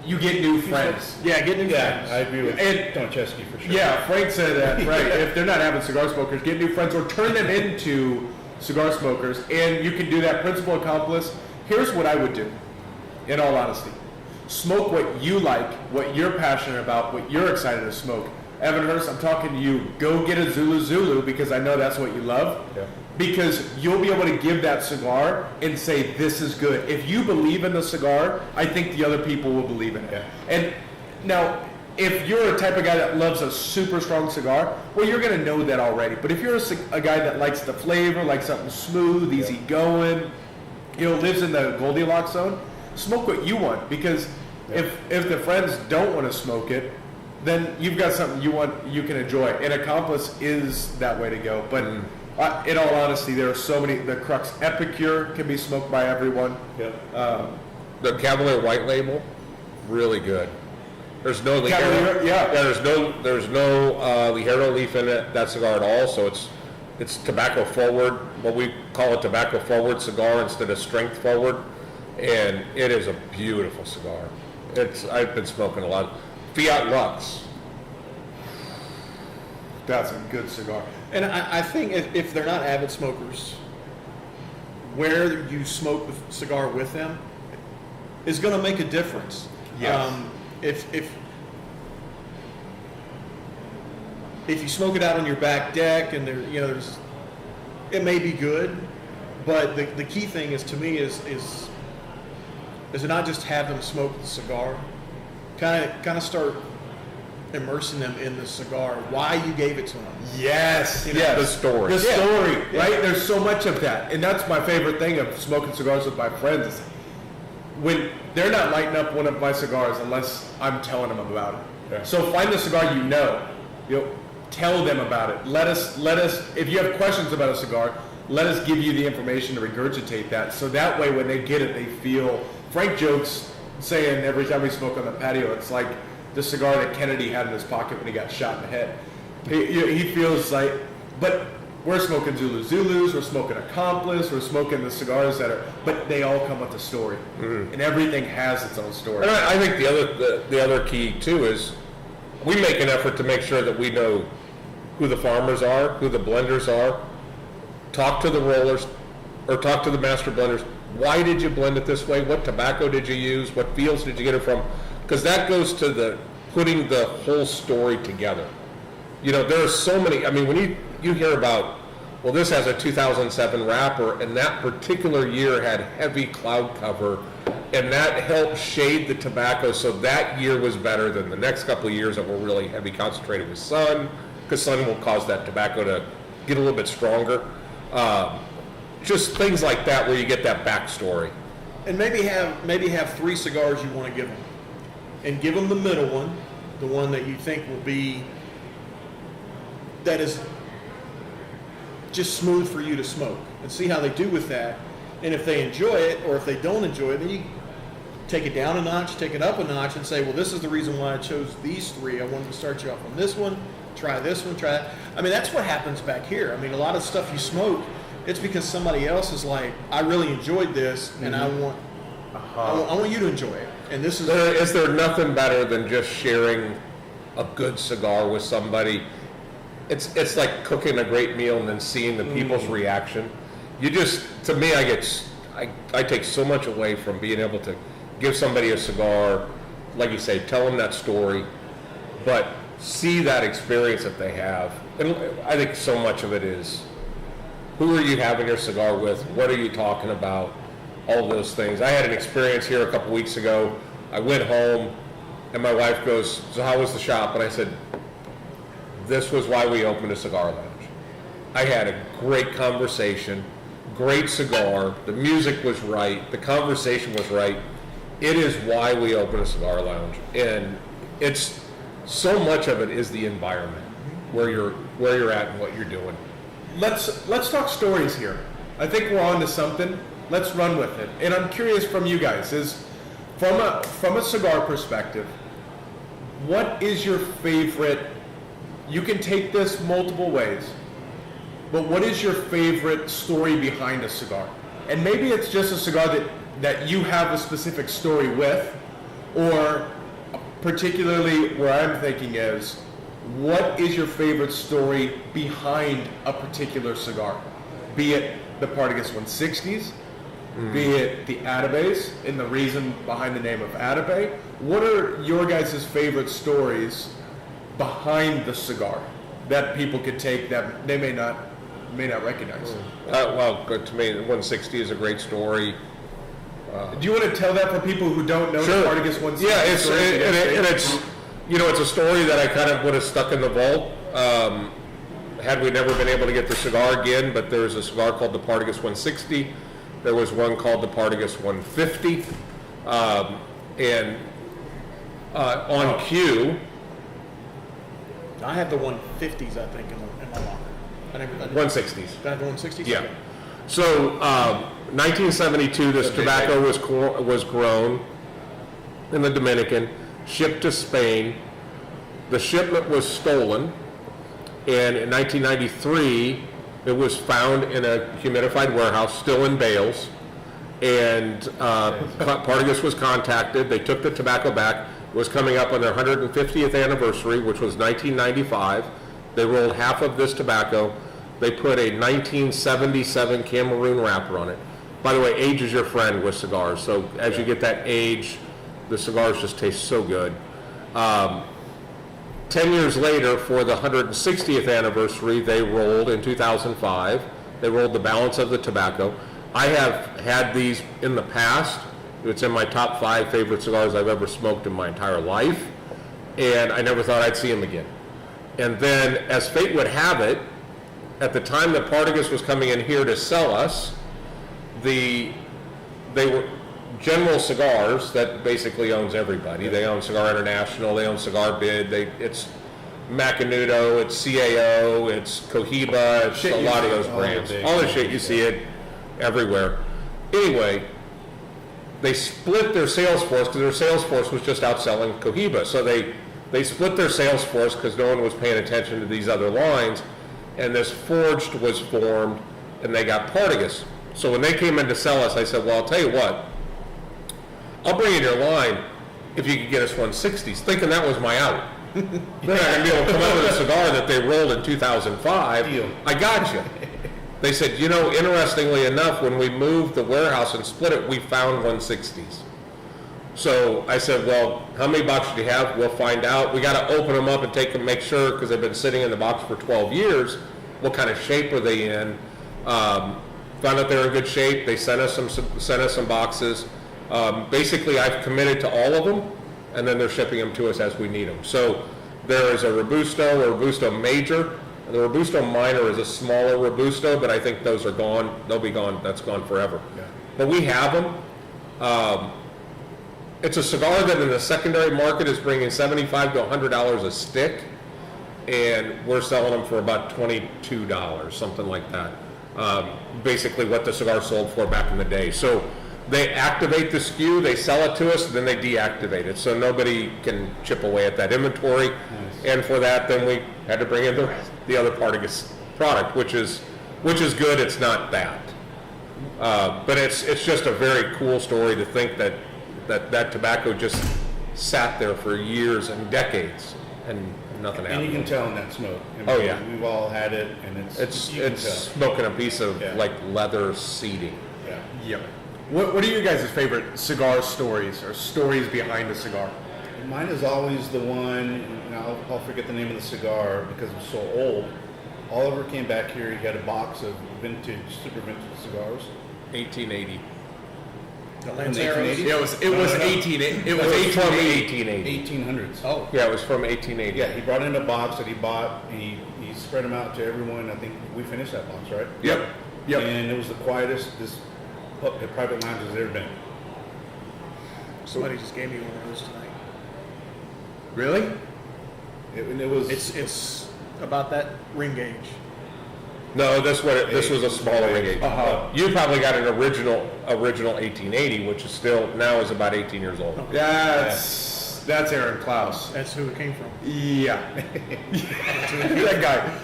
You get new friends. Yeah, get new yeah, friends. I agree with And- Don Chesky for sure. Yeah, Frank said that, right. If they're not avid cigar smokers, get new friends or turn them into cigar smokers. And you can do that principal accomplice. Here's what I would do, in all honesty. Smoke what you like, what you're passionate about, what you're excited to smoke. Evan Hurst, I'm talking to you. Go get a Zulu because I know that's what you love. Yeah. Because you'll be able to give that cigar and say, this is good. If you believe in the cigar, I think the other people will believe in it. Yeah. And now, if you're a type of guy that loves a super strong cigar, well, you're going to know that already. But if you're a guy that likes the flavor, likes something smooth, easy going, lives in the Goldilocks zone, smoke what you want. Because if the friends don't want to smoke it, then you've got something you can enjoy. And Accomplice is that way to go. But in all honesty, there are so many. The Crux Epicure can be smoked by everyone. Yep. The Cavalier White Label, really good. There's no Ligero. Cavalier, yeah. There's no Ligero leaf in it, that cigar at all. So it's tobacco forward. What we call a tobacco forward cigar instead of strength forward, and it is a beautiful cigar. I've been smoking a lot. Fiat Lux. That's a good cigar. And I think if they're not avid smokers, where you smoke the cigar with them is going to make a difference. Yes. If you smoke it out on your back deck and it may be good, But the key thing is, to me, is to not just have them smoke the cigar, kind of start immersing them in the cigar, why you gave it to them. Yes, You know, yes. the story. The Yeah. story, Yeah. right? There's so much of that. And that's my favorite thing of smoking cigars with my friends. Is when they're not lighting up one of my cigars unless I'm telling them about it. Yeah. So find the cigar you know, tell them about it. Let us, if you have questions about a cigar, let us give you the information to regurgitate that. So that way when they get it, they feel, Frank jokes saying every time we smoke on the patio, it's like the cigar that Kennedy had in his pocket when he got shot in the head. He feels like, but we're smoking Zulus, we're smoking Accomplice, we're smoking the cigars that are, but they all come with a story. And everything has its own story. And I think the other key too is we make an effort to make sure that we know who the farmers are, who the blenders are. Talk to the rollers, or talk to the master blenders. Why did you blend it this way? What tobacco did you use? What fields did you get it from? Because that goes to the putting the whole story together. You know, there are so many. I mean, when you hear about, well, this has a 2007 wrapper, and that particular year had heavy cloud cover, and that helped shade the tobacco, so that year was better than the next couple of years that were really heavy concentrated with sun, because sun will cause that tobacco to get a little bit stronger. Just things like that where you get that backstory. And maybe have 3 cigars you want to give them, and give them the middle one, the one that you think will be, that is just smooth for you to smoke, and see how they do with that. And if they enjoy it, or if they don't enjoy it, then you take it down a notch, take it up a notch, and say, well, this is the reason why I chose these 3. I wanted to start you off on this one, try this one, try that. I mean, that's what happens back here. I mean, a lot of stuff you smoke, it's because somebody else is like, I really enjoyed this, and I want you to enjoy it. And this is... Is there nothing better than just sharing a good cigar with somebody? It's like cooking a great meal and then seeing the people's reaction. You just, to me, I take so much away from being able to give somebody a cigar, like you say, tell them that story, but see that experience that they have. And I think so much of it is, who are you having your cigar with? What are you talking about? All those things. I had an experience here a couple weeks ago. I went home and my wife goes, so how was the shop? And I said, this was why we opened a cigar lounge. I had a great conversation, great cigar, the music was right, the conversation was right. It is why we opened a cigar lounge. And it's, so much of it is the environment, where you're at and what you're doing. Let's talk stories here. I think we're on to something. Let's run with it. And I'm curious from you guys, is from a cigar perspective, what is your favorite? You can take this multiple ways, but what is your favorite story behind a cigar? And maybe it's just a cigar that you have a specific story with, or particularly where I'm thinking is, what is your favorite story behind a particular cigar? Be it the Partagas 160s, be it the Atabes, and the reason behind the name of Atabe. What are your guys' favorite stories behind the cigar that people could take that they may not recognize? Well, to me, the 160 is a great story. Do you want to tell that for people who don't know Sure. the Partagas 160? Yeah, story? it's it's a story that I kind of would have stuck in the vault had we never been able to get the cigar again. But there's a cigar called the Partagas 160. There was one called the Partagas 150, and on cue. I have the 150s, I think, in my locker. I 160s. Do I have the 160s? Yeah. Okay. So, 1972, this tobacco was grown in the Dominican, shipped to Spain. The shipment was stolen, and in 1993, it was found in a humidified warehouse, still in bales. And Partagas was contacted. They took the tobacco back. It was coming up on their 150th anniversary, which was 1995. They rolled half of this tobacco. They put a 1977 Cameroon wrapper on it. By the way, age is your friend with cigars. So as you get that age, the cigars just taste so good. 10 years later, for the 160th anniversary, they rolled in 2005. They rolled the balance of the tobacco. I have had these in the past. It's in my top 5 favorite cigars I've ever smoked in my entire life, and I never thought I'd see them again. And then, as fate would have it, at the time that Partagas was coming in here to sell us, they were General Cigars, that basically owns everybody. They own Cigar International, they own Cigar Bid, it's Macanudo, it's CAO, it's Cohiba, it's a lot of those brands. All the shit you see it everywhere. Anyway, they split their sales force because their sales force was just outselling Cohiba. So they split their sales force because no one was paying attention to these other lines, and this Forged was formed, and they got Partagas. So when they came in to sell us, I said, well, I'll tell you what, I'll bring in your line if you could get us 160s, thinking that was my out. They're not going to be able to come out with a cigar that they rolled in 2005. Deal. I got you. They said, you know, interestingly enough, when we moved the warehouse and split it, we found 160s. So I said, well, how many boxes do you have? We'll find out. We got to open them up and take them, make sure, because they've been sitting in the box for 12 years. What kind of shape are they in? Found out they're in good shape. They sent us some boxes. Basically, I've committed to all of them, and then they're shipping them to us as we need them. So there is a Robusto Major. The Robusto Minor is a smaller Robusto, but I think those are gone. They'll be gone. That's gone forever. Yeah. But we have them. It's a cigar that in the secondary market is bringing $75 to $100 a stick, and we're selling them for about $22, something like that. Basically what the cigar sold for back in the day. So they activate the SKU, they sell it to us, and then they deactivate it. So nobody can chip away at that inventory. Nice. And for that, then we had to bring in the other Partagas product, which is good. It's not bad. But it's just a very cool story to think that tobacco just sat there for years and decades and nothing happened. And you can tell in that smoke. I mean, oh yeah, we've all had it, and it's smoking a piece of like leather seating. Yeah. Yep. What are your guys' favorite cigar stories or stories behind a cigar? Mine is always the one, and I'll forget the name of the cigar because it's so old. Oliver came back here, he had a box of super vintage cigars. 1880. The From Lanceros. 1880? It was 1880. 1800s. Oh, Yeah, it was from 1880. Yeah, he brought in a box that he bought, and he spread them out to everyone. I think we finished that box, right? Yep. And it was the quietest the private lounge has ever been. somebody just gave me one of those tonight. Really? It was. It's about that ring gauge. No, this was a smaller ring gauge. Uh-huh. You probably got an original 1880, which is still now is about 18 years old. That's Aaron Klaus. That's who it came from. Yeah. That guy.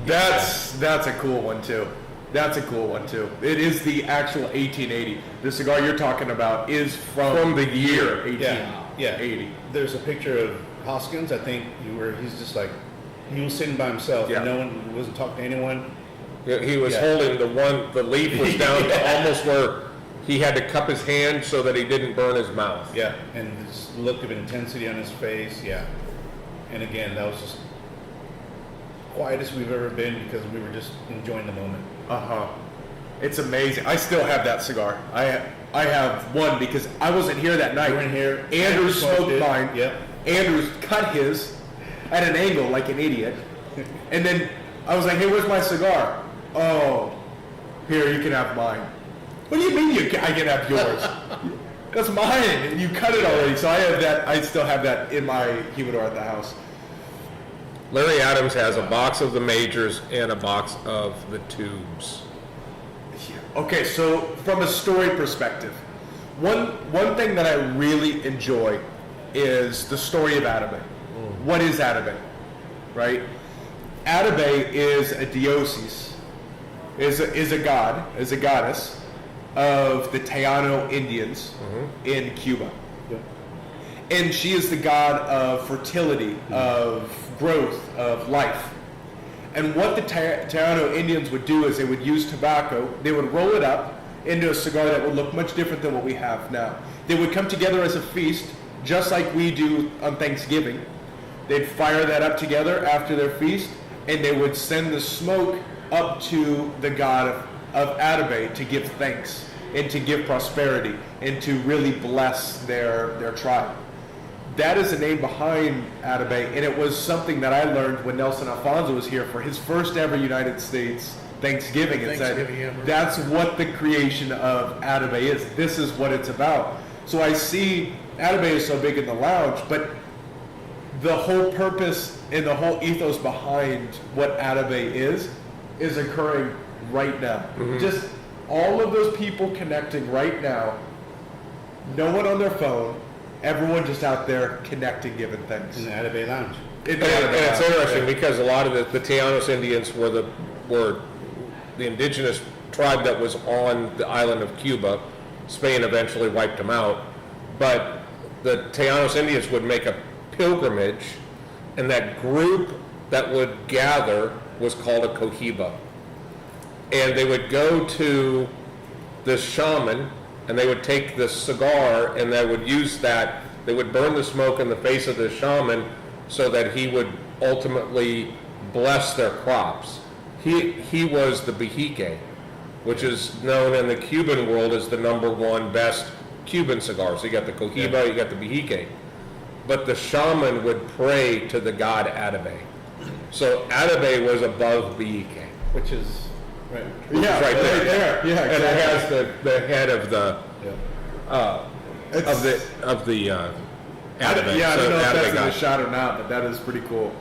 That's a cool one too. That's a cool one too. It is the actual 1880. The cigar you're talking about is from the year 1880. There's a picture of Hoskins. I think he's just like, he was sitting by himself. Yeah. And no one wasn't talking to anyone. He was holding the leaf was down to almost where he had to cup his hand so that he didn't burn his mouth. Yeah, and this look of intensity on his face. Yeah, and again, that was just quietest we've ever been because we were just enjoying the moment. It's amazing. I still have that cigar. I have one because I wasn't here that night. You weren't here. Andrew smoked mine. Yep. Andrew cut his at an angle like an idiot. And then I was like, hey, where's my cigar? Oh, here, you can have mine. What do you mean I can have yours? That's mine. And you cut it already. So I have that. I still have that in my humidor at the house. Larry Adams has a box of the majors and a box of the tubes. Okay, so from a story perspective, one thing that I really enjoy is the story of Atabey. What is Atabey, right? Atabey is a diocese, is a god, is a goddess of the Taino Indians in Cuba. Yep. And she is the god of fertility, of growth, of life. And what the Taino Indians would do is they would use tobacco, they would roll it up into a cigar that would look much different than what we have now. They would come together as a feast, just like we do on Thanksgiving. They'd fire that up together after their feast, and they would send the smoke up to the god of Atabey to give thanks and to give prosperity and to really bless their tribe. That is the name behind Atabey, and it was something that I learned when Nelson Alfonso was here for his first ever United States Thanksgiving. And said, that's what the creation of Atabey is. This is what it's about. So I see Atabey is so big in the lounge, but the whole purpose and the whole ethos behind what Atabey is occurring right now. Just all of those people connecting right now, no one on their phone, everyone just out there connecting, giving thanks. In the Atabey Lounge. And it's interesting because a lot of the Taínos Indians were the indigenous tribe that was on the island of Cuba. Spain eventually wiped them out. But the Taínos Indians would make a pilgrimage, and that group that would gather was called a cohiba. And they would go to this shaman, and they would take this cigar, and they would use that, they would burn the smoke in the face of the shaman so that he would ultimately bless their crops. He was the Bejique, which is known in the Cuban world as the #1 best Cuban cigars. You got the Cohiba, you got the Bejique. But the shaman would pray to the god Atabey. So Atabey was above Bejique. Which is, right. Yeah, right there. Yeah, And exactly. it has the head of the Atabey. Yeah, I don't know if So that's Atabey in the god. shot or not, but that is pretty cool.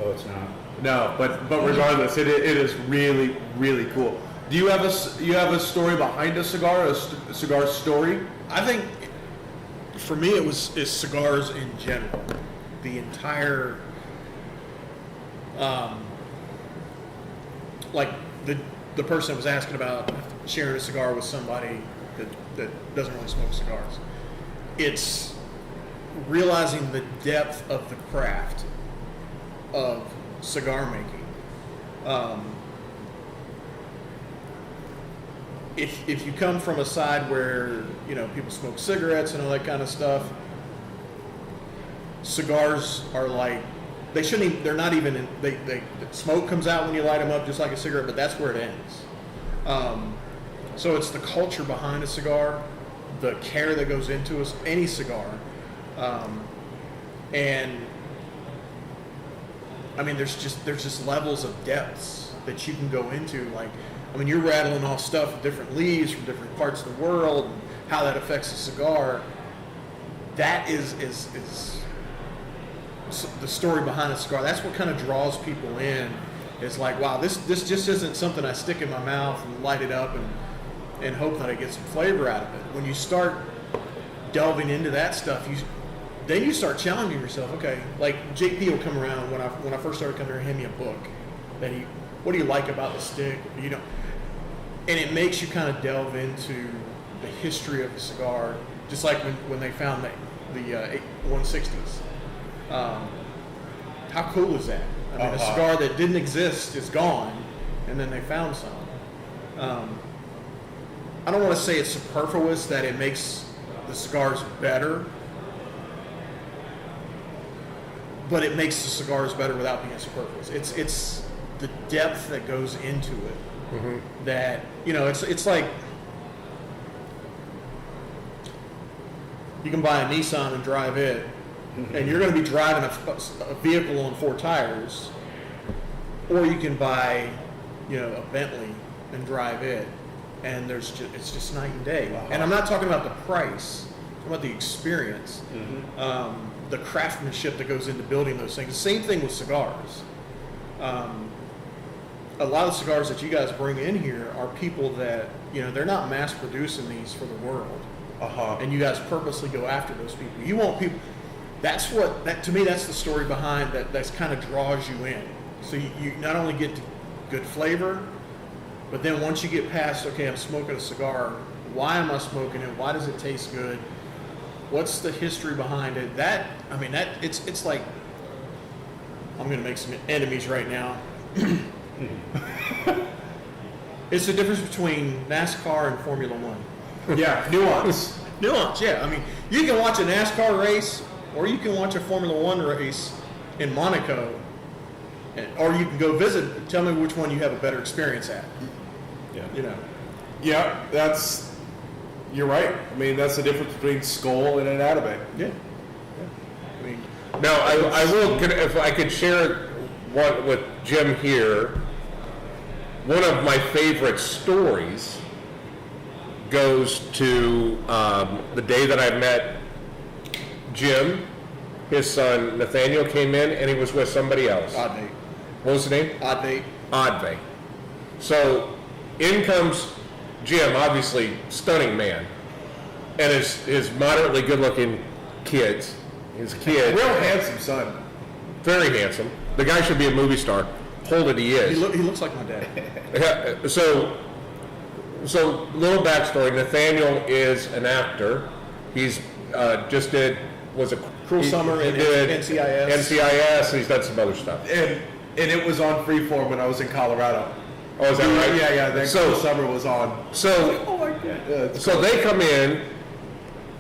Oh, it's not. No, but regardless, it is really, really cool. Do you have a story behind a cigar, a cigar story? I think for me is cigars in general. The entire, like the person was asking about sharing a cigar with somebody that doesn't really smoke cigars. It's realizing the depth of the craft of cigar making. If you come from a side where people smoke cigarettes and all that kind of stuff, cigars are like they shouldn't even, they're not even in, they smoke comes out when you light them up just like a cigarette, but that's where it ends. So it's the culture behind a cigar, the care that goes into any cigar, and I mean there's just levels of depths that you can go into. Like, I mean, you're rattling off stuff with different leaves from different parts of the world, and how that affects a cigar. That is the story behind a cigar. That's what kind of draws people in. It's like, wow, this just isn't something I stick in my mouth and light it up and hope that I get some flavor out of it. When you start delving into that stuff, then you start challenging yourself. Okay, like JP will come around when I first started coming here and hand me a book that what do you like about the stick? And it makes you kind of delve into the history of the cigar, just like when they found the 160s. How cool is that? I mean, a cigar that didn't exist is gone, and then they found some. I don't want to say it's superfluous that it makes the cigars better, but it makes the cigars better without being superfluous. It's the depth that goes into it. Mm-hmm. That it's like you can buy a Nissan and drive it, and you're going to be driving a vehicle on 4 tires, or you can buy a Bentley and drive it, and it's just night and day. Uh-huh. And I'm not talking about the price, I'm talking about the experience, the craftsmanship that goes into building those things. The same thing with cigars. A lot of cigars that you guys bring in here are people that, they're not mass producing these for the world. And you guys purposely go after those people. You want people, to me, that's the story behind that's kind of draws you in. So you not only get good flavor, but then once you get past, okay, I'm smoking a cigar, why am I smoking it? Why does it taste good? What's the history behind it? It's like, I'm going to make some enemies right now. It's the difference between NASCAR and Formula One. Yeah, nuance. Nuance, yeah. I mean, you can watch a NASCAR race, or you can watch a Formula One race in Monaco, or you can go visit. Tell me which one you have a better experience at. Yeah. Yeah, you're right. I mean, that's the difference between Skull and an Atabey. Yeah. I mean, Now, I will, if I could share one with Jim here, one of my favorite stories goes to the day that I met Jim. His son Nathaniel came in and he was with somebody else. Oddbait. What was the name? Oddbait. Oddbay. So in comes Jim, obviously stunning man, and his moderately good-looking kids. His kid, Real handsome son. very handsome. The guy should be a movie star. Hold it, he is. He looks like my dad. Yeah, so little backstory. Nathaniel is an actor. He's just was a Cruel Summer and NCIS. NCIS. He's done some other stuff. And it was on Freeform when I was in Colorado. Oh, is that right? Yeah. That So- summer was on. So Oh my god. so they come in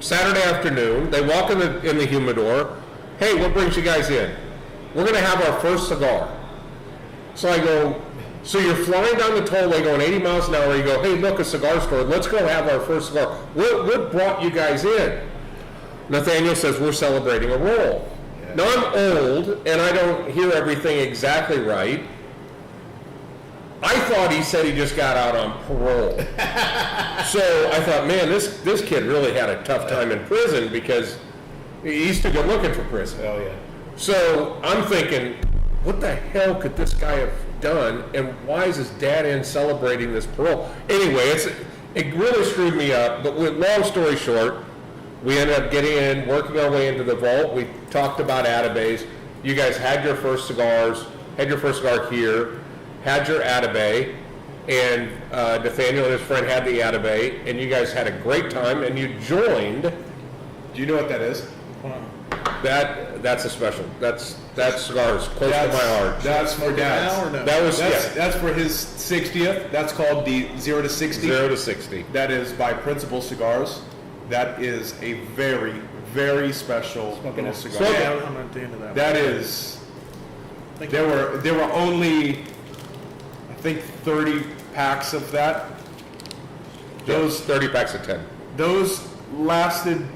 Saturday afternoon. They walk in the humidor. Hey, what brings you guys in? We're going to have our first cigar. So I go, so you're flying down the tollway going 80 miles an hour. You go, hey, look, a cigar store. Let's go have our first cigar. What brought you guys in? Nathaniel says, we're celebrating a roll. Now, I'm old, and I don't hear everything exactly right. I thought he said he just got out on parole. So I thought, man, this kid really had a tough time in prison because he's too good looking for prison. Oh yeah. So I'm thinking, what the hell could this guy have done, and why is his dad in celebrating this parole? Anyway, it really screwed me up, but with long story short, we ended up getting in, working our way into the vault. We talked about Atabays. You guys had your first cigars, had your first cigar here, had your Atabay, and Nathaniel and his friend had the Atabay, and you guys had a great time, and you joined. Do you know what that is? That's a special. That cigar is close to my heart. That's for Now or Dad's. no? That was That's for his 60th. That's called the 0 to 60. 0 to 60. That is by Principal Cigars. That is a very, very special Smoking little a cigar. Yeah, I'm not into that. That is. Thank you. There were only, I think, 30 packs of that. Those 30 packs of 10. Those lasted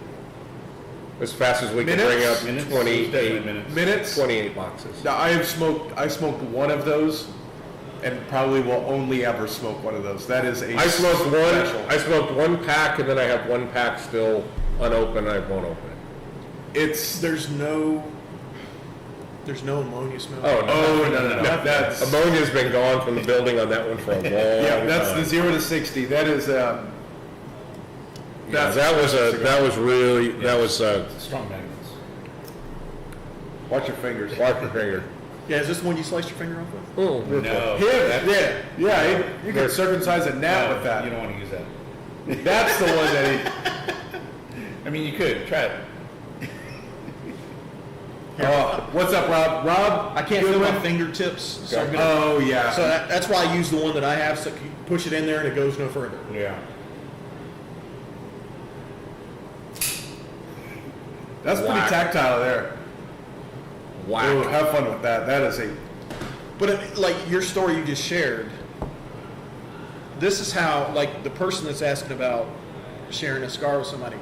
As fast as we can Minutes? bring up Minutes? 28, Definitely minutes. minutes. 28 boxes. Now, I smoked one of those, and probably will only ever smoke one of those. That is a I smoked special. one. I smoked one pack, and then I have one pack still unopened. I won't open it. There's no ammonia smell. Oh no! Oh no! That's Ammonia's been gone from the building on that one for a long yeah. That's time. the 0 to 60. That is Yeah, that's that was really that was Strong magnets. watch your fingers. watch your finger. Yeah, is this the one you sliced your finger off with? Oh, real quick. No. Yeah. You can circumcise a gnat with You that. don't want to use that. That's the one that I mean, you could try it. What's up, Rob? Rob, I can't feel my fingertips, so I'm gonna. Oh yeah. So that's why I use the one that I have. So you push it in there and it goes no further. Yeah. That's pretty Whack. tactile there. Wow. Ooh, have fun with that. That is a But like your story you just shared, this is how, like, the person that's asking about sharing a cigar with somebody,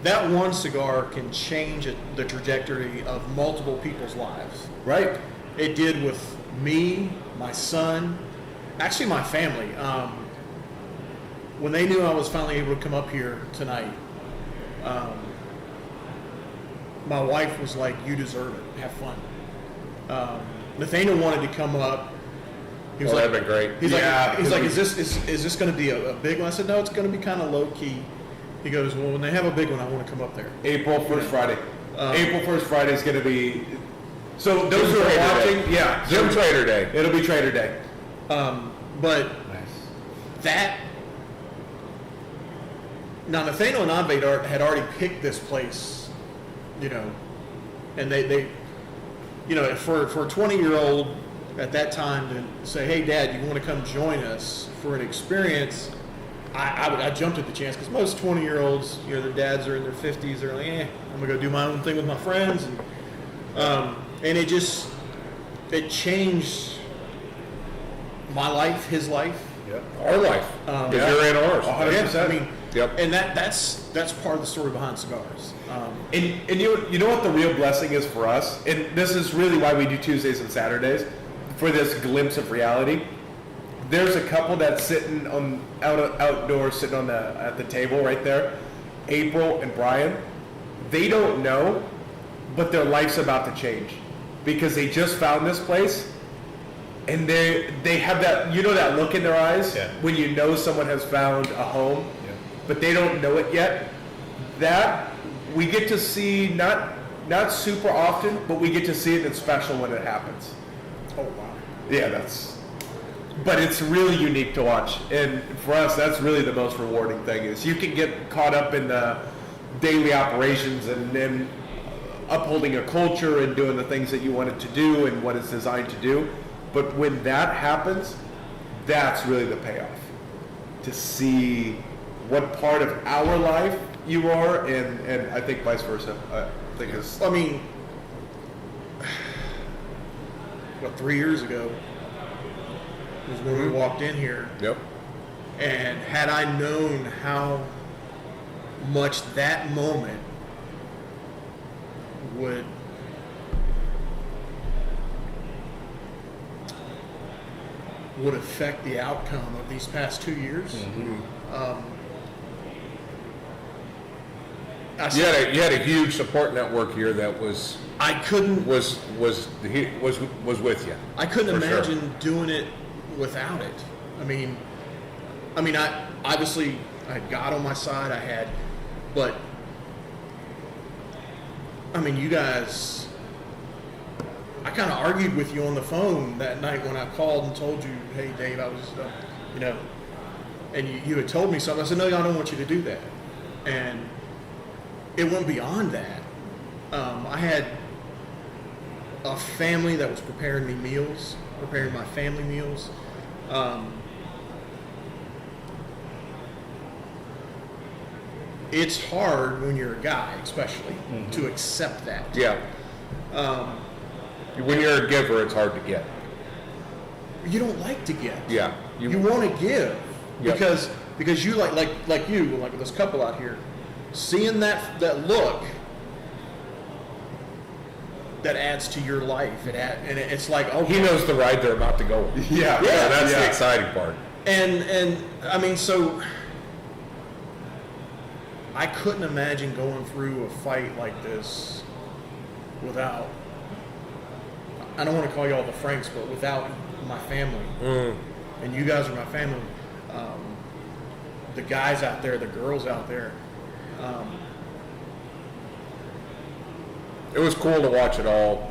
that one cigar can change the trajectory of multiple people's lives. right. It did with me, my son, actually my family. When they knew I was finally able to come up here tonight, my wife was like, "You deserve it. Have fun." Nathaniel wanted to come up. He was Oh, like, that'd been great. He's Yeah, like, is this going to be a big one? I said, no, it's going to be kind of low key. He goes, well, when they have a big one, I want to come up there. April 1st Friday. April 1st Friday is going to be. So those Jim who are Trader watching, Day. yeah, Jim Trader Day. it'll be Trader Day. But Nice. that now Nathaniel and Advait had already picked this place, and they for a 20-year-old at that time to say, hey Dad, you want to come join us for an experience? I jumped at the chance because most 20-year-olds, their dads are in their 50s. They're like, I'm gonna go do my own thing with my friends, and it changed my life, his life. Yep. Our life, because you're in ours. 100%. Yeah, I mean, Yep. and that's part of the story behind cigars. And you know what the real blessing is for us, and this is really why we do Tuesdays and Saturdays, for this glimpse of reality. There's a couple that's sitting outdoors, sitting at the table right there, April and Brian. They don't know, but their life's about to change because they just found this place, and they have that, you know, that look in their eyes when you know someone has found a home, but they don't know it yet. That we get to see not super often, but we get to see it, and it's special when it happens. Oh wow! Yeah, but it's really unique to watch, and for us, that's really the most rewarding thing. Is you can get caught up in the daily operations and then upholding a culture and doing the things that you want it to do and what it's designed to do, but when that happens, that's really the payoff. To see what part of our life you are, and I think vice versa. I think it's. I mean, 3 years ago was when we walked in here, Yep. and had I known how much that moment would affect the outcome of these past 2 years. You had a huge support network here that was with you. I couldn't For sure. imagine doing it without it. I mean, I obviously I had God on my side. But I mean, you guys. I kind of argued with you on the phone that night when I called and told you, "Hey, Dave, I was, and you had told me something." I said, "No, I don't want you to do that," and it went beyond that. I had a family that was preparing my family meals. It's hard when you're a guy, especially, to accept that. Yeah. When you're a giver, it's hard to get. You don't like to give. Yeah. You want to give Yep. because you like you, like this couple out here, seeing that look that adds to your life. And it's like, oh, He knows the ride they're about to go on. Yeah, That's yeah. the exciting part. And I mean, so I couldn't imagine going through a fight like this without, I don't want to call y'all the Franks, but without my family. And you guys are my family. The guys out there, the girls out there. It was cool to watch it all,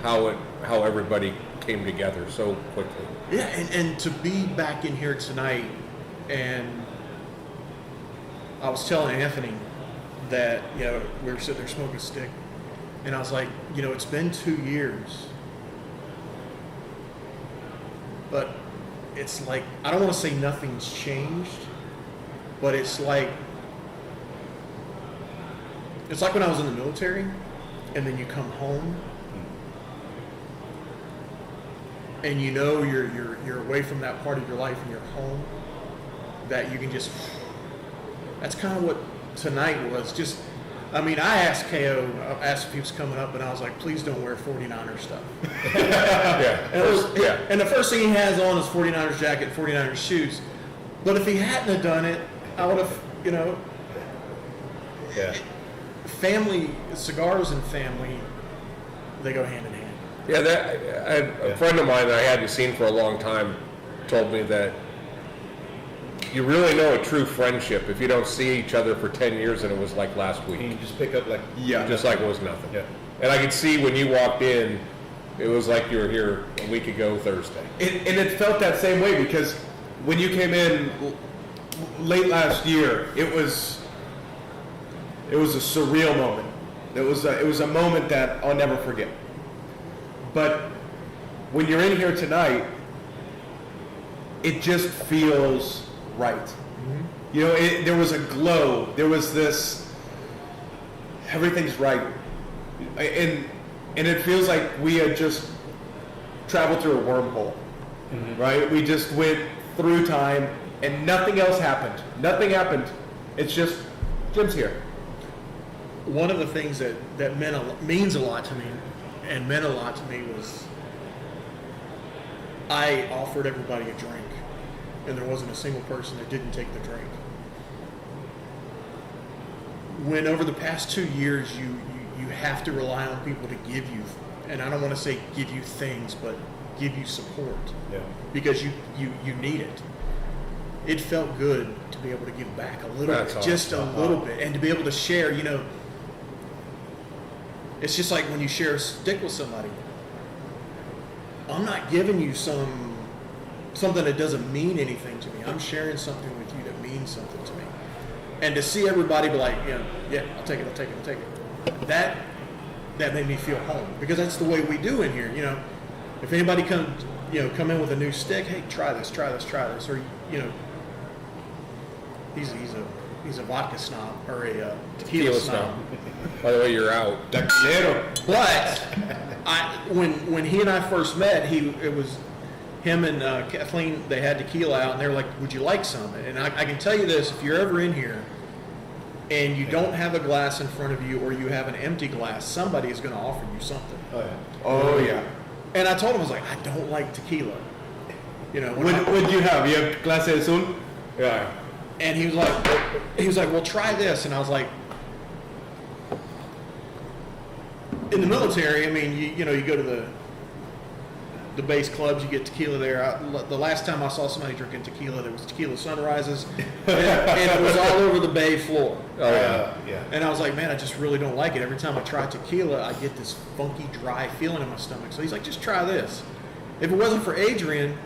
how everybody came together so quickly. Yeah, and to be back in here tonight, and I was telling Anthony that, we were sitting there smoking a stick, and I was like, it's been 2 years, but it's like, I don't want to say nothing's changed, but it's like when I was in the military, and then you come home, and you're away from that part of your life, and you're home, that you can just. That's kind of what tonight was. Just, I asked KO, I asked if he was coming up, and I was like, please don't wear 49ers stuff. Yeah. And the first thing he has on is 49ers jacket, 49ers shoes. But if he hadn't have done it, I would have, Yeah. family, cigars and family, they go hand in hand. Yeah, a friend of mine that I hadn't seen for a long time told me that you really know a true friendship if you don't see each other for 10 years and it was like last And you week. just pick up like, Just like it was nothing. Yeah. And I could see when you walked in, it was like you were here a week ago Thursday. And it felt that same way because when you came in late last year, it was a surreal moment. It was a moment that I'll never forget. But when you're in here tonight, it just feels right. There was a glow. There was this. Everything's right, and it feels like we had just traveled through a wormhole, right? We just went through time, and nothing else happened. Nothing happened. It's just, Jim's here. One of the things that means a lot to me, and meant a lot to me, was I offered everybody a drink, and there wasn't a single person that didn't take the drink. When over the past 2 years, you have to rely on people to give you, and I don't want to say give you things, but give you support. Yeah. Because you need it. It felt good to be able to give back a little That's bit, just a awesome. little bit, and to be able to share, it's just like when you share a stick with somebody. I'm not giving you something that doesn't mean anything to me. I'm sharing something with you that means something to me. And to see everybody be like, yeah, I'll take it. That made me feel home, because that's the way we do in here. If anybody come in with a new stick, hey, try this, or he's a vodka snob or a tequila snob. By the way, you're out. Tequilero. But when he and I first met, it was him and Kathleen. They had tequila out, and they were like, "Would you like some?" And I can tell you this: if you're ever in here and you don't have a glass in front of you, or you have an empty glass, somebody is going to offer you something. Oh yeah. Oh, yeah. And I told him, I was like, I don't like tequila. What'd you have? You have clase azul? Yeah. And he was like, well, try this. And I was like, in the military, I mean, you go to the base clubs, you get tequila there. The last time I saw somebody drinking tequila, there was tequila sunrises, and it was all over the bay floor. Oh yeah. Yeah. And I was like, man, I just really don't like it. Every time I try tequila, I get this funky, dry feeling in my stomach. So he's like, just try this. If it wasn't for Adrian,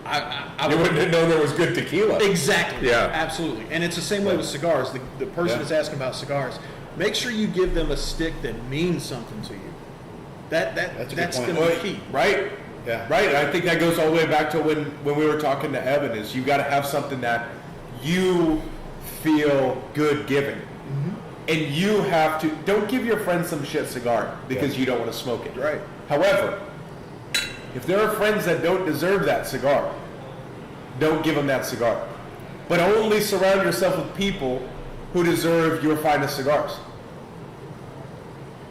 I You wouldn't have known there was good tequila. Exactly. Yeah. Absolutely. And it's the same way with cigars. The person Yeah. that's asking about cigars, make sure you give them a stick that means something to you. That's a good That's point. going to be key. Right? Yeah. Right. I think that goes all the way back to when we were talking to Evan, is you got to have something that you feel good giving. And you have to, don't give your friends some shit cigar because Yeah. you don't want to smoke it. Right. However, if there are friends that don't deserve that cigar, don't give them that cigar. But only surround yourself with people who deserve your finest cigars.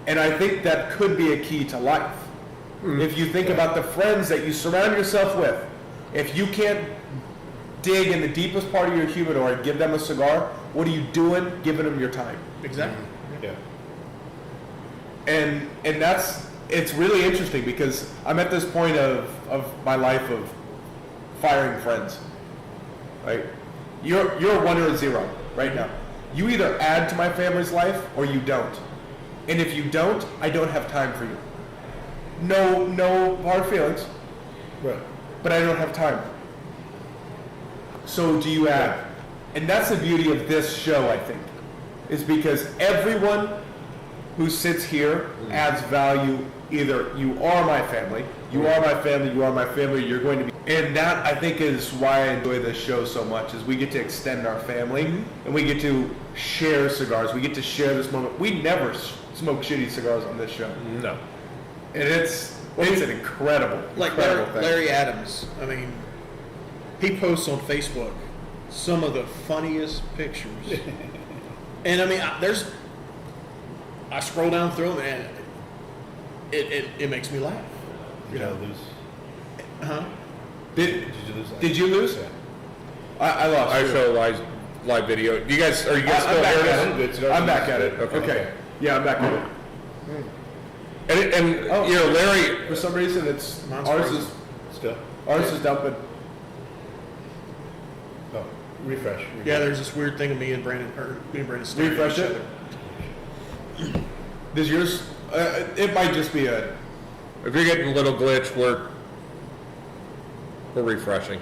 And I think that could be a key to life. If you think about the friends that you surround yourself with, if you can't dig in the deepest part of your humidor and give them a cigar, what are you doing giving them your time? Exactly. Yeah. And it's really interesting because I'm at this point of my life of firing friends. Right? You're 1 or 0 right now. You either add to my family's life or you don't. And if you don't, I don't have time for you. No hard feelings, Right. but I don't have time. So do you add? And that's the beauty of this show, I think, is because everyone who sits here adds value. Either you are my family, you are my family, you are my family, you're going to be. And that, I think, is why I enjoy this show so much, is we get to extend our family, and we get to share cigars. We get to share this moment. We never smoke shitty cigars on this show. No. And it's an incredible, Like incredible thing. Larry Adams, I mean, he posts on Facebook some of the funniest pictures. And I mean, I scroll down through them, and it makes me laugh. Did you lose? Huh? Did you lose that? Did you lose? Yeah. I lost. I too. show live video. Are you guys I'm still back hearing at us? it. I'm back at it. Okay. Okay. Yeah, I'm back at it. And Oh. Larry, For some reason, it's Mine's ours frozen. is Still? ours is dumping. Oh, refresh. Yeah, there's this weird thing of me and Brandon staring at Refresh each it? other. Does yours? It might just be a. if you're getting a little glitch, we're refreshing.